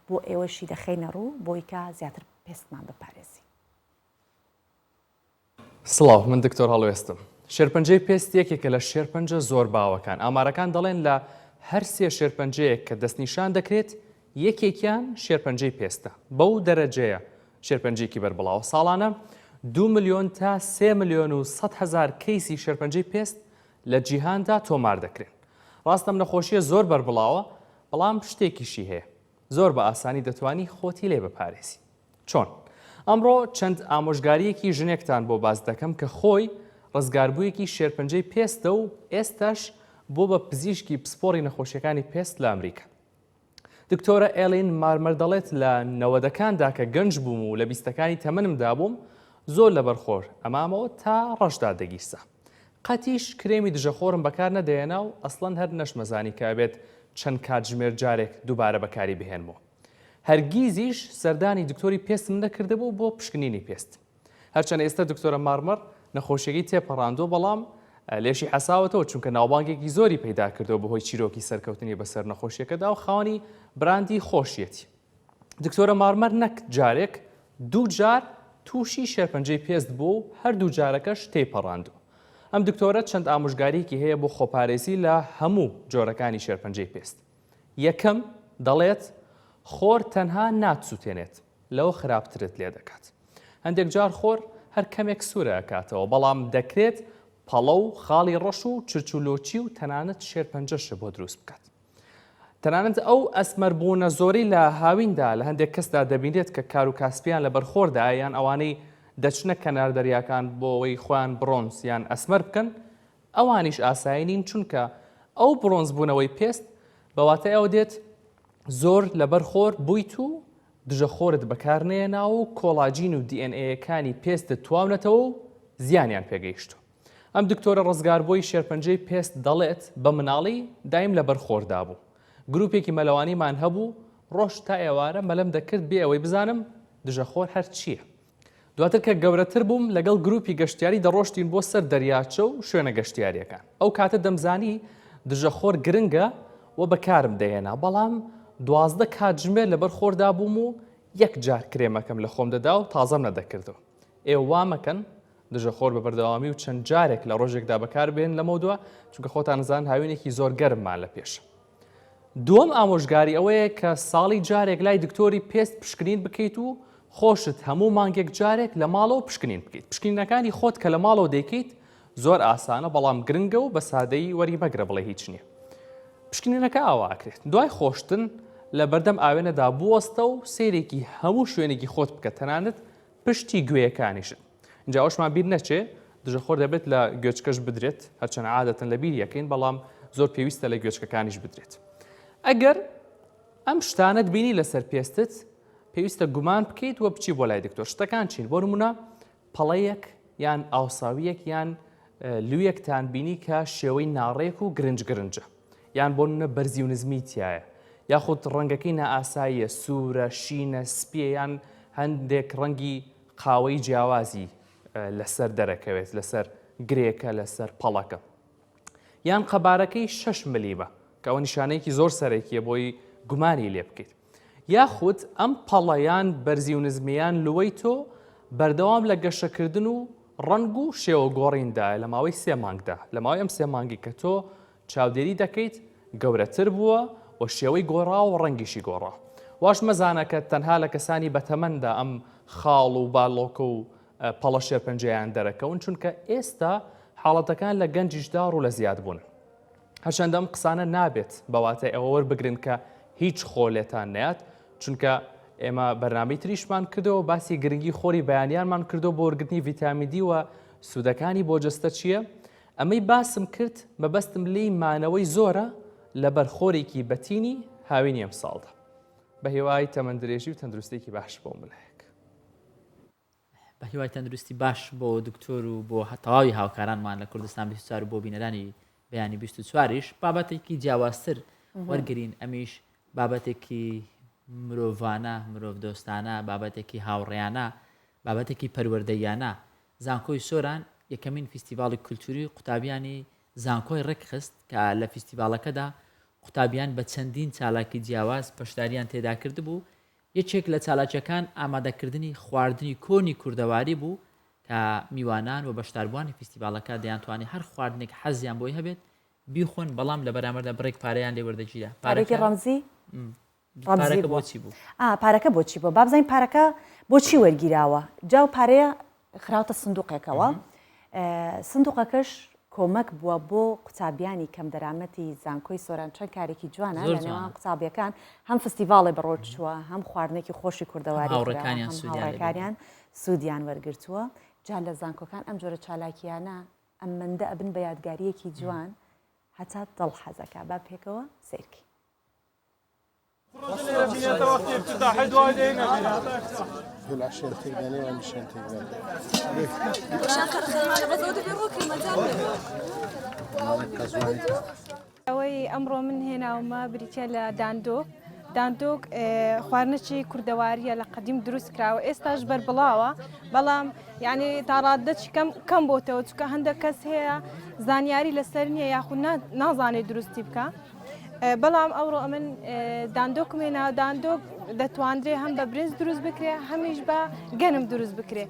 بۆ ئێوەشی دەخەینە ڕوو بۆی کە زیاتر پێستمان بپارێزی. سڵاو من دکتۆر هەڵوێستم. شێرپەنجەی پێست یەکێکە لە شێرپەنجە زۆر باوەکان. ئامارەکان دەڵێن لە هەر سێ شێرپەنجەیەک کە دەستنیشان دەکرێت یەکێکیان شێرپەنجەی پێستە. بەو دەرەجەیە شێرپەنجێکی بەربڵاوە. ساڵانە 2 ملیۆن تا 3 ملیۆن و 100 هزار کەیسی شێرپەنجەی پێست لە جیهاندا تۆمار دەکرێن. ڕاستەم نەخۆشیە زۆر بەربڵاوە بەڵام شتێکیشی هەیە. زۆر بە ئاسانی دەتوانی خۆتی لێ بپارێزی. چۆن؟ ئەمڕۆ چەند ئامۆژگاریەکی ژنێکتان بۆ باز دەکەم کە خۆی ڕزگاربوویەکی شێرپەنجەی پێستە و ئێستاش بۆ بە پزیشکی پسپۆڕی نەخۆشیەکانی پێست لە ئەمریکا. دکتۆرە ئێلین مارمەر دەڵێت لە 90ەکاندا کە گەنج بووم و لە 20ەکانی تەمەنمدا بووم زۆر لەبەرخۆر ئەمامەوە تا ڕەشدا دەگیرسە. قەتیش کرێمی دژەخۆرم بەکار نەدەێنا و ئەسڵەن هەر نەشمەزانی کە بێت چەند کاتژمێر جارێک دووبارە بەکاری بهێنمەوە. هەرگیزیش سەردانی دکتۆری پێستم نەکردبوو بۆ پشکنینی پێست. هەرچەند ئێستا دکتۆرە مارمەر نەخۆشیەکەی تێپەڕاندوە بەڵام لێشی حەساوەتەوە چونکە ناوبانگێکی زۆری پەیدا کردەوە بەهۆی چیرۆکی سەرکەوتنی بەسەر نەخۆشیەکەدا و خاوەنی براندی خۆشیەتی. دکتۆرە مارمەر نەک جارێک دوو جار تووشی شێرپەنجەی پێست بوو و هەردوو جارەکەش تێپەڕاندوە. ئەم دکتۆرە چەند ئامۆژگاریەکی هەیە بۆ خۆپارێزی لە هەموو جۆرەکانی شێرپەنجەی پێست. یەکەم دەڵێت خۆر تەنها ناتسووتێنێت لەوە خراپترت لێ دەکات. هەندێک جار خۆر هەر کەمێک سوورە ئەکاتەوە بەڵام دەکرێت پەڵە و خاڵی ڕەش و چرچولۆچی و تەنانەت شێرپەنجەشە بۆ دروست بکات. تەنانەت ئەو ئەسمەربوونە زۆری لە هاویندا لە هەندێک کەسدا دەبینێت کە کار و کاسپیان لە بەرخۆردا یان ئەوانەی دەچنە کەنار دەریاکان بۆ ئەوەی خۆیان برۆنز یان ئەسمەر بکەن ئەوانیش ئاسایی نین چونکە ئەو برۆنز بوونەوەی پێست بەواتای ئەو دێت زۆر لە بەرخۆر بوویت و دژەخۆرت بەکارنێنا و کۆلاجین و DNA-یەکانی پێستت تواونەتەوە و زیانیان پێگەیشتوە. ئەم دکتۆرە ڕزگاربووی شێرپەنجەی پێست دەڵێت بە مناڵی دایم لە بەرخۆردا بوو. گروپێکی مەلەوانیمان هەبوو ڕۆژ تا ئێوارە مەلەم دەکرد بێ ئەوەی بزانم دژەخۆر هەر چییە. دواتر کە گەورەتر بووم لەگەڵ گروپی گەشتیاری دەڕۆشتین بۆ سەر دەریاچە و شوێنە گەشتیاریەکان. ئەو کاتە دەمزانی دژەخۆر گرنگە و بەکارم دەهێنا بەڵام 12 کاتژمێر لە بەرخۆردا بووم و یەک جار کرێمەکەم لە خۆم دەدا و تازەم نەدەکردەوە. ئێوە وامەکەن دژەخۆر بە بەردەوامی و چەند جارێک لە ڕۆژێکدا بەکار بێن لەمە دووە چونکە خۆتان نزان هاوینێکی زۆر گەرممان لە پێش. دووەم ئامۆژگاری ئەوەیە کە ساڵی جارێک لای دکتۆری پێست پشکنین بکەیت و خۆشت هەموو مانگێک جارێک لە ماڵەوە پشکنین بکەیت. پشکنینەکانی خۆت کە لە ماڵەوە دەیکەیت زۆر ئاسانە بەڵام گرنگە و بە سادەیی وەری مەگرە بڵێ هیچ نییە. پشکنینەکە ئاواکرێت. دوای خۆشتن لە بەردەم ئاوێنەدا بوەستە و سیرێکی هەموو شوێنێکی خۆت بکە تەنانەت پشتی گوێیەکانیشت. اینجا ئەوشمان بیر نەچێ دژەخۆر دەبێت لە گوێچکەش بدرێت هەرچەند عادەتەن لە بیر یەکەین بەڵام زۆر پێویستە لە گوێچکەکانیش بدرێت. ئەگەر ئەم شتانت بینی لەسەر پێستت پێویستە گومان بکەیت وە بچی بۆ لای دکتۆر. شتەکان چین؟ بۆ نمونە پەڵەیەک یان ئاوساویەک یان لویەکتان بینی کە شێوەی ناڕێک و گرنجە یان بۆ نمونە بەرزی و نزمی تایە یاخود ڕەنگەکەی نائاساییە سوورە شینە سپیە یان هەندێک ڕەنگی قاوەی جیاوازی لەسەر دەرەکەوێت لەسەر گرێکە لەسەر پەڵەکە یان قەبارەکەی 6 ملیمە کە ئەوە نیشانەیەکی زۆر سەرەکیە بۆی گومانی لێ بکەیت. یاخود ئەم پەڵەیان بەرزی و نزمیان لوەی تۆ بەردەوام لە گەشەکردن و ڕەنگ و شێوە گۆڕیندایە لە ماوەی 3 مانگدا. لە ماوەی ئەم 3 مانگی کە تۆ چاودێری دەکەیت گەورەتر بووە و شێوەی گۆڕا و ڕەنگیشی گۆڕا واش مەزانە کە تەنها لە کەسانی بەتەمەندا ئەم خاڵ و باڵۆکە و پەڵە شێرپەنجەیان دەرەکەون چونکە ئێستا حاڵەتەکان لە گەنجیشدا ڕوو لە زیاد بوون. هەرچەندە ئەم قسانە نابێت بەواتای ئەوە وەربگرن کە هیچ خۆلێتان نەیات چونکە ئێمە بەرنامەی تریشمان کردەوە باسی گرنگی خۆری بەیانیانمان کردو بۆ وەرگرتنی ڤیتامین دی و سوودەکانی بۆ جەستە چییە؟ ئەمەی باسم کرد مەبەستم لێی مانەوەی زۆرە لەبەر خۆرێکی بەتینی هاوینی ئەم ساڵدا بە هێوای تەمەندرێژی و تەندروستێکی باش بۆ ملایەک. بە هیوای تەندروستی باش بۆ دکتۆر و بۆ تەواوی هاوکارانمان لە کوردستان 24 بۆ بینەرانی بەیانی 24ش بابەتێکی جیاوازتر وەرگرین ئەمیش بابەتێکی مرۆڤانە مرۆڤ دۆستانە بابەتێکی هاوڕێیانە بابەتێکی پەروەردەیانە زانکۆی سۆران یەکەمین فیستیڤاڵی کولتوری قوتابیانی زانکۆی ڕێکخست کە لە فیستیڤالەکەدا قوتابیان بە چەندین چالاکی جیاواز پەشداریان تێدا کرد بوو یەکێک لە چالاکیەکان ئامادەکردنی خواردنی کۆنی کوردەواری بوو کە میوانان و بەشداربووانی فیستیڤالەکە دەیانتوانی هەر خواردنێک حەزیان بۆی هەبێت بیخۆن بەڵام لە بەرامبەردا بڕێک پارەیان لێ وەردەگیرە پارێکی ڕەمزی پارەکە بۆچی بوو پارەکە بۆچی بۆ بابزین پارەکە بۆچی وەرگیراوە جاو پارەیە خراوتە سندوقێکەوە سندوقەکەش کۆمەک بووە بۆ قوتابیانی کەم دەرامەتی زانکۆی سۆران چەند کارێکی جوانە لە نێوان قوتابیەکان هەم فستیڤاڵی بەڕۆچووە هەم خواردنێکی خۆشی کوردەواریڕێکاریان سوودیان وەرگرتووە جا لە زانکۆکان ئەم جۆرە چالاکیانە ئەم مندە ئەبن بە یادگاریەکی جوان هەتا دڵ حەزەکە با پێکەوە سیرکی ئەوەی ئەمڕۆ من هێناومە بریتە لە داندۆک خواردنەی کوردەواریە لە قەدیم دروست کراوە ئێستاش بەربڵاوە بەڵام یعنی تاڕادەچ کەم بۆتەوە چکە هەندێک کەس هەیە زانیاری لەسەر نییە یاخود نازانێت دروستی بکە بەڵام ئەوڕۆ ئەمن داندۆکمێنا داندۆک دەتواندرێ هەم بە برنج دروست بکرێ هەمیش بە گەنم دروست بکرێ.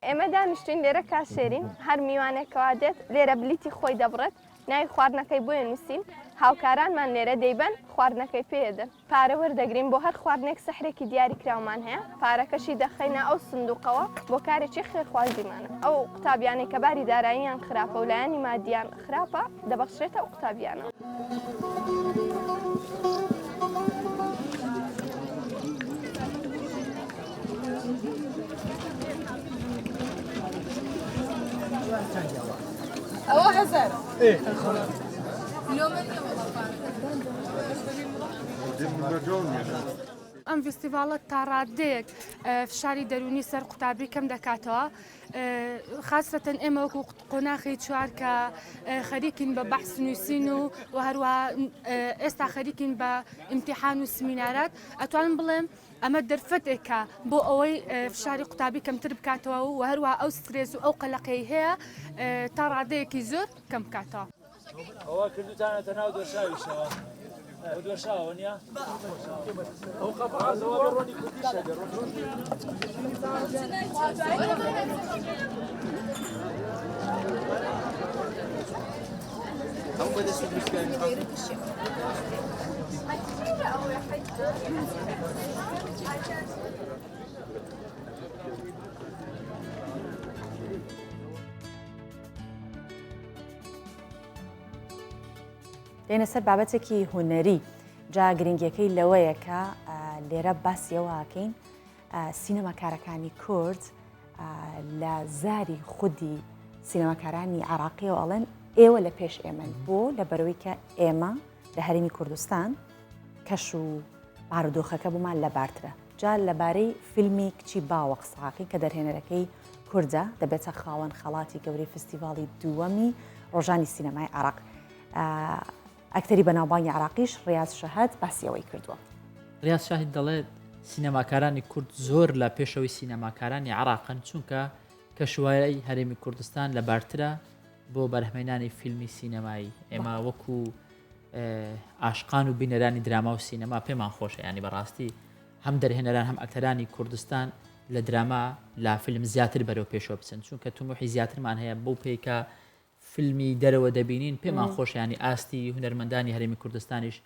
ئێمە دانیشتین لێرە کاسێرین هەر میوانێکەوە دێت لێرە بلیتی خۆی دەبڕێت ناوی خواردنەکەی بۆ نووسین هاوکارانمان لێرە دەیبەن خواردنەکەی پێدەن پارە وەردەگرین بۆ هەر خواردنێک سەحرێکی دیاری کراومان هەیە پارەکەشی دەخەینە ئەو سندوقەوە بۆ کارێکی خێرخوازیمانە ئەو قوتابیانێک کە باری داراییان خراپە و لایەنی مادیان خراپە دەبەخشرێتە ئەو قوتابیانە. ئەوە هەزار ئەم فستیڤالە تا ڕادەیەک فشاری دەرونی سەر قوتابی کەم دەکاتەوە خاصەتەن ئێمە وەکو قۆناغی چوار کە خەریکین بە بەحس نووسین و هەروەها ئێستا خەریکین بە ئیمتیحان و سمینارات ئەتوانم بڵێم ئەمە دەرفەتێکە بۆ ئەوەی فشاری قوتابی کەمتر بکاتەوە و هەروەها ئەو سترێس و ئەو قەلەقەی هەیە تا ڕادەیەکی زۆر کەم بکاتەوە. ئەوە کردوتانەتە ناو دۆشاویشەوە دۆشاوە نیە؟ ئەو قەپعازەوە ڕۆنی کوردیشە ئەو بەدەستی دروستکردن دێنە سەر بابەتێکی هوەری جا گرنگیەکەی لەوەیە کە لێرە باسیەوە ئاکەین سینەماکارەکانی کورد لە زاری خودی سینەماکارانی عراقی و ئەڵێن ئێوە لە پێش ئێمەن بۆ لە بەرەوەی کە ئێمە لە هەرێمی کوردستان کەش و بارودۆخەکە بوومان لە بارترە جا لەبارەی فیلمی کچی باوە قساقی کە دەرهێنەرەکەی کوردە دەبێتە خاوەن خەڵاتی گەورەی فستیڤاڵی دووەمی ڕۆژانی سینەمای عراق ئەکتەری بەناوبانگی عراقیش ڕیاض شەهەد باسیەوەی کردووە. ڕیاض شاهید دەڵێت سینەماکارانی کورد زۆر لە پێشەوەی سینەماکارانی عراقن چونکە کەشوایەی هەرێمی کوردستان لە بارترە بۆ بەرهەمێنانی فیلمی سینەمایی ئێمە وەکو عاشقان و بینەرانی دراما و سینەما پێمان خۆشە ینی بەڕاستی هەم دەرهێنەران هەم ئەکتەرانی کوردستان لە دراما لا فیلم زیاتر بەرەو پێشەوە بچن چونکە تومحی زیاترمان هەیە بەو پێیکە فیلمی دەرەوە دەبینین پێمان خۆش ینی ئاستی هونەرمەندانی هەرێمی کوردستانیش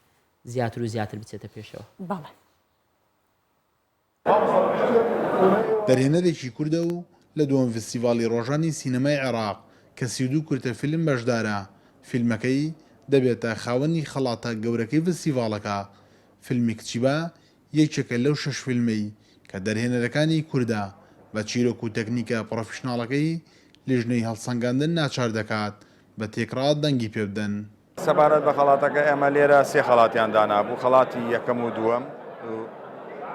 زیاتر و زیاتر بچێتە پێشەوە. بەڵێ دەرهێنەرێکی کوردە و لە دووەم فستیڤاڵی ڕۆژانی سینەمای عێراق کە 32 کورتە فیلم بەشدارە. فیلمەکەی دەبێتە خاوەنی خەڵاتە گەورەکەی فستیڤاڵەکە. فیلمی کچیبە یەکێکە لەو 6 فیلمەی کە دەرهێنەرەکانی کووردە بە چیرۆک و تەکنیکە پرۆفشناڵەکەی لیژنەی هەڵسەنگاندن ناچار دەکات بە تێکڕات دەنگی پێ بدەن. سەبارەت بە خەڵاتەکە ئێمە لێرە 3 خەڵاتیان دانابوو، خەڵاتی یەکەم و دووەم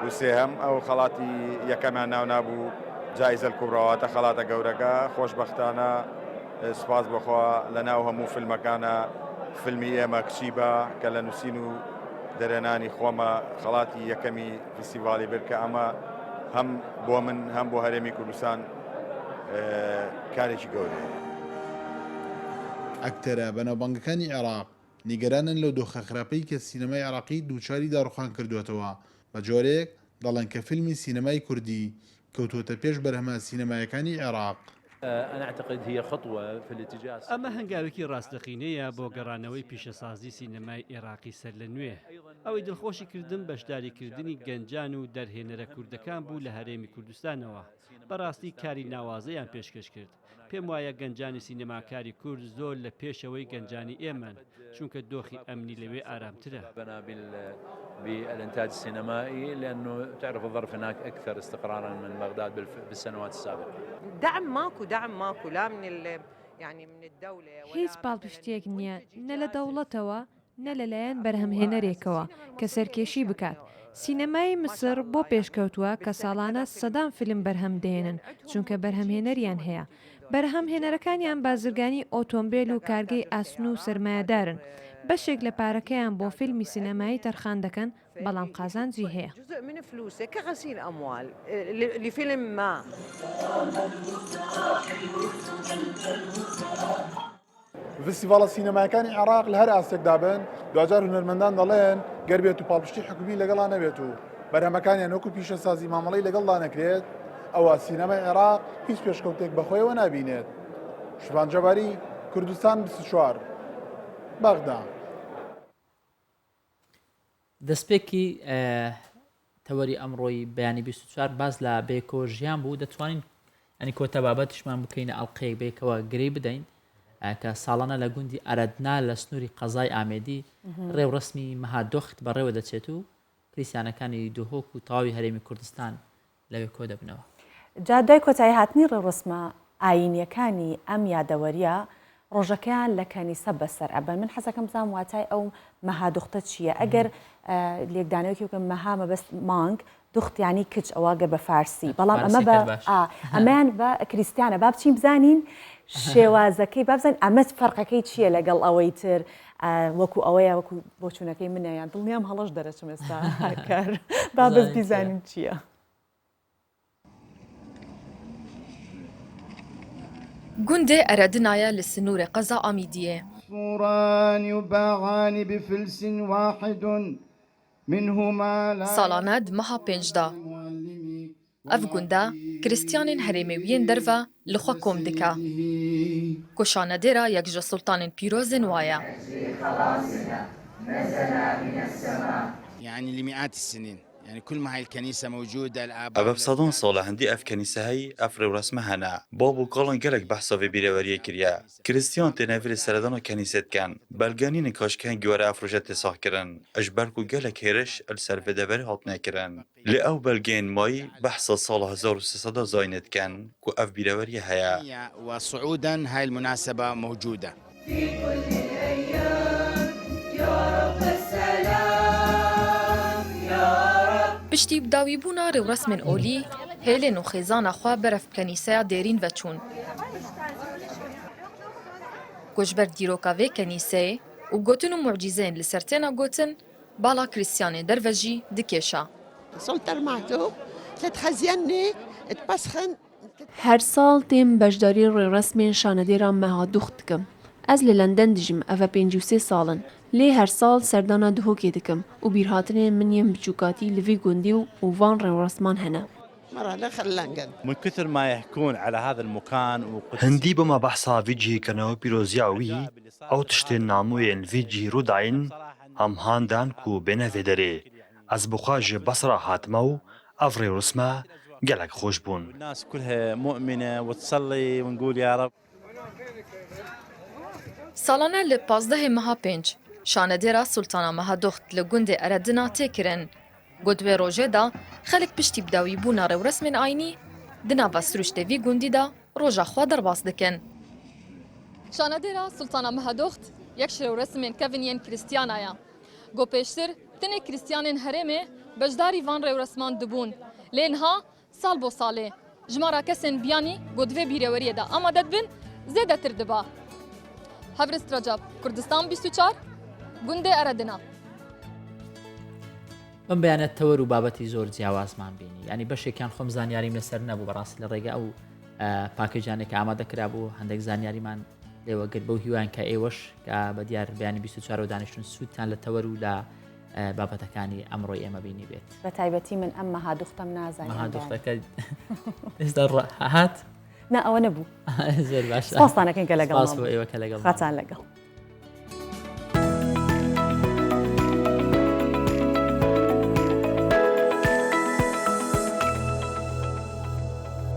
و سێهەم. ئەو خەڵاتی یەکەمیان ناو نابوو جایزە کوبراواتە خەڵاتە گەورەکە. خۆشبەختانە سپاس بخوا لە ناو هەموو فیلمەکانە فیلمی ئێمە کچیبە کە لە نووسین و دەرێنانی خۆمە خەڵاتی یەکەمی فستیڤاڵی برد کە ئەمە هەم بۆ من هەم بۆ هەرێمی کوردستان کارێکی گەورەیە. ئەکتەرە بەناوبانگەکانی عێراق نیگەرانن لەو دۆخە خراپەی کە سینەمای عێراقی دووچاری داڕوخان کردوێتەوە. بە جۆرێک دەڵێن کە فیلمی سینەمای کوردی کەوتوتە پێش بەرهەمە سینەمایەکانی عێراق. ئەمە هەنگاوێکی ڕاستەقینەیە بۆ گەڕانەوەی پیشەسازی سینەمای عێراقی سەر لە نوێ. ئەوەی دڵخۆشی کردن بەشداریکردنی گەنجان و دەرهێنەرە کوردەکان بوو لە هەرێمی کوردستانەوە. بەڕاستی کاری ناوازەیان پێشکەش کرد. پێم وایە گەنجانی سینەماکاری کورد زۆر لە پێشەوەی گەنجانی ئێمەن چونکە دۆخی ئەمنی لەوێ ئارامترە. بالإنتاج السينمائي لأنه تعرف الظرف هناك أكثر استقرارا من بغداد بالسنوات السابقة. دعم ماكو لا من يعني من الدولة. هیچ پاڵپشتێک نییە نە لە دەوڵەتەوە نە لەلایەن بەرهەمهێنەرێکەوە کە سەرکێشی بکات. سینەمای مسر بۆ پێشکەوتووە کە ساڵانە سەدان فیلم بەرهەم دێنن چونکە بەرهەمهێنەریان هەیە. بەرهەمهێنەرەکانیان بازرگانی ئۆتۆمبیل و کارگەی ئاسن و سەرمایەدارن. بەشێک لە پارەکەیان بۆ فیلمی سینەمایی تەرخان دەکەن بەڵام قازانجی هەیە. جزء من فلوسه كغسيل أموال لفيلم ما. فستیڤاڵە سینەماکانی عێراق لە هەر ئاستێکدا بن دوجار هونەرمەندان دەڵێن گەر بێت و پاڵپشتی حکومی لەگەڵا نەبێت و بەرهەمەکانیان وەکو پیشەسازی مامەڵەی لەگەڵدا نەکرێت ئەوە سینەمای عێراق هیچ پێشکەوتێک بەخۆیەوە نابینێت. شوانجەباری کوردستان 24 بەغدا. دەستپێکی تەوەری ئەمڕۆی بەیانی 24 باز لە بێکۆژیان بوو دەتوانین ئەنی کۆتە بابەتشمان بکەینە ئەڵلقەیەک بێکەوە گرەی بدەین کە ساڵانە لە گوندی ئەرەدنا لە سنووری قەزای ئامێدی ڕێوڕسمی مەهادۆخت بەڕێوە دەچێت و کریسیانەکانی دووهۆک و تەواوی هەرێمی کوردستان لەوێ کۆ دەبنەوە. جا دوای کۆتایی هاتنی ڕێوڕسمە ئاینیەکانی ئەم یادەوەریە ڕۆژەکەیان لە کەنیسە بەسەر ئەبن. من حەزەکەم بزانم واتای ئەو مەهادوختە چییە؟ ئەگەر لێکدانەوەکی بکەم مەها مەبەست مانگ دوختیانی کچ ئەوواگە بە فارسی بەڵام ئەمە ئەمەیان بە کریسیانە با بچین بزانین شێوازەکەی بابزان ئەمە فەرقەکەی چییە لەگەڵ ئەوەی تر وەکو ئەوەیە وەکو بۆچوونەکەی منەیان دڵنیام هەڵەش دەرەچم ئێستا کار بابەت بیزانین چییە. گوندێ ئەرەدنایە لە سنوورە قەزا ئامیدیە. ساڵانە دمەها پێنجدا. ئەف گوندە کریسیانên herêmewiyên derve li xwe kom dike. Koşanedêra yek ji sultanên pîrozên wa ye. يعني لمئات السنين يعني كل ما هاي الكنيسة موجودة أبا بصدون صالة هندي أف كنيسة هاي أفري ورسمها هنا بابو قالن قالك بحثا في بيرورية كريا كريستيان تنافر السردان كنيسة كان بلغانين كاش كان جوارا أفروجات تساح كرن أجبركو قالك هيرش السرفة دبري هاتنا كرن لأو بلغين ماي بحثا صالة 1300 زاينت كان كو أف بيرورية هيا وصعودا هاي المناسبة موجودة في كل الأيام يا رب السلام. پشتی بداویبوونا ڕێوڕسمên ئۆلی هێلên û xêzana xwe beref kenîseya dêrîn veçûn. Goşber dîroka vê kenîseyê û gotin û mucîzeyên li ser têna gotin bala krîstyanê derve jî dikêşa. Her sal têm beşdarî rêwresmên şanedêra mehaduxt dikim. Ez li London dijim ev 53 salin. Lê her sal serdana dihokê dikim û bîrhatinên min yên biçûkatî li vî gundî û van rewresman hene. من كثر ما يحكون على هذا المكان هەندی بۆمە بەحسا ڤیجیکردنەوە پیرۆزیاوی ئەو تشتێن نامویên ڤیجی ڕووداین هەم هاندان و بێنەڤێ دەرێ ئەس بخواژێ بەسرا هاتمە و ئەڤ ڕێوسمە gelek خۆش بوون. الناس كلها مؤمنة وتصلي ونقول يا رب. ساڵانە li 15 meha pênc şanedêra Sultana Mehadoxt li gundê Eredina tê kirin. Got wê rojê da xelek piştî bidawîbûna rewresmên aynî di nava siruştê vî gundî da roja xwe derbas dikin. Şanedêra Sultana Mehadoxt yek ji rewresmên kevin yên Kristiyana ye. Got pêştir tinê Kristyanên herêmê beşdarî van rewresman dibûn. Lê niha sal bo salê ji mara kesên biyanî got vê bîreweriyê de amade dibin zêdetir diba. Hevrist Recep, Kurdistan 24, gundê Eredina. بم بەیانەتەوەر و بابەتی زۆر جیاوازمان بینی ینی بەشێکیان خۆم زانیاریم لەسەر نەبوو بەڕاستی لە ڕێگە ئەو پاکەجانێک ئامادەکرا بوو هەندێک زانیاریمان لێوەگرت بەو هیوان کە ئێوەش کە بە دیار بیانی 24 و دانیشتون سوودتان لە تەوەر و لە بابەتەکانی ئەمڕۆی ئێمە بینی بێت بە تایبەتی من ئەم مەهادوختەم نازانم مەهادوختەکە ئێستا هات نا ئەوە نەبوو زۆر باش سپاسانەکەین کە لەگەڵ ئێوە کە لەگەڵ خاتان لەگەڵ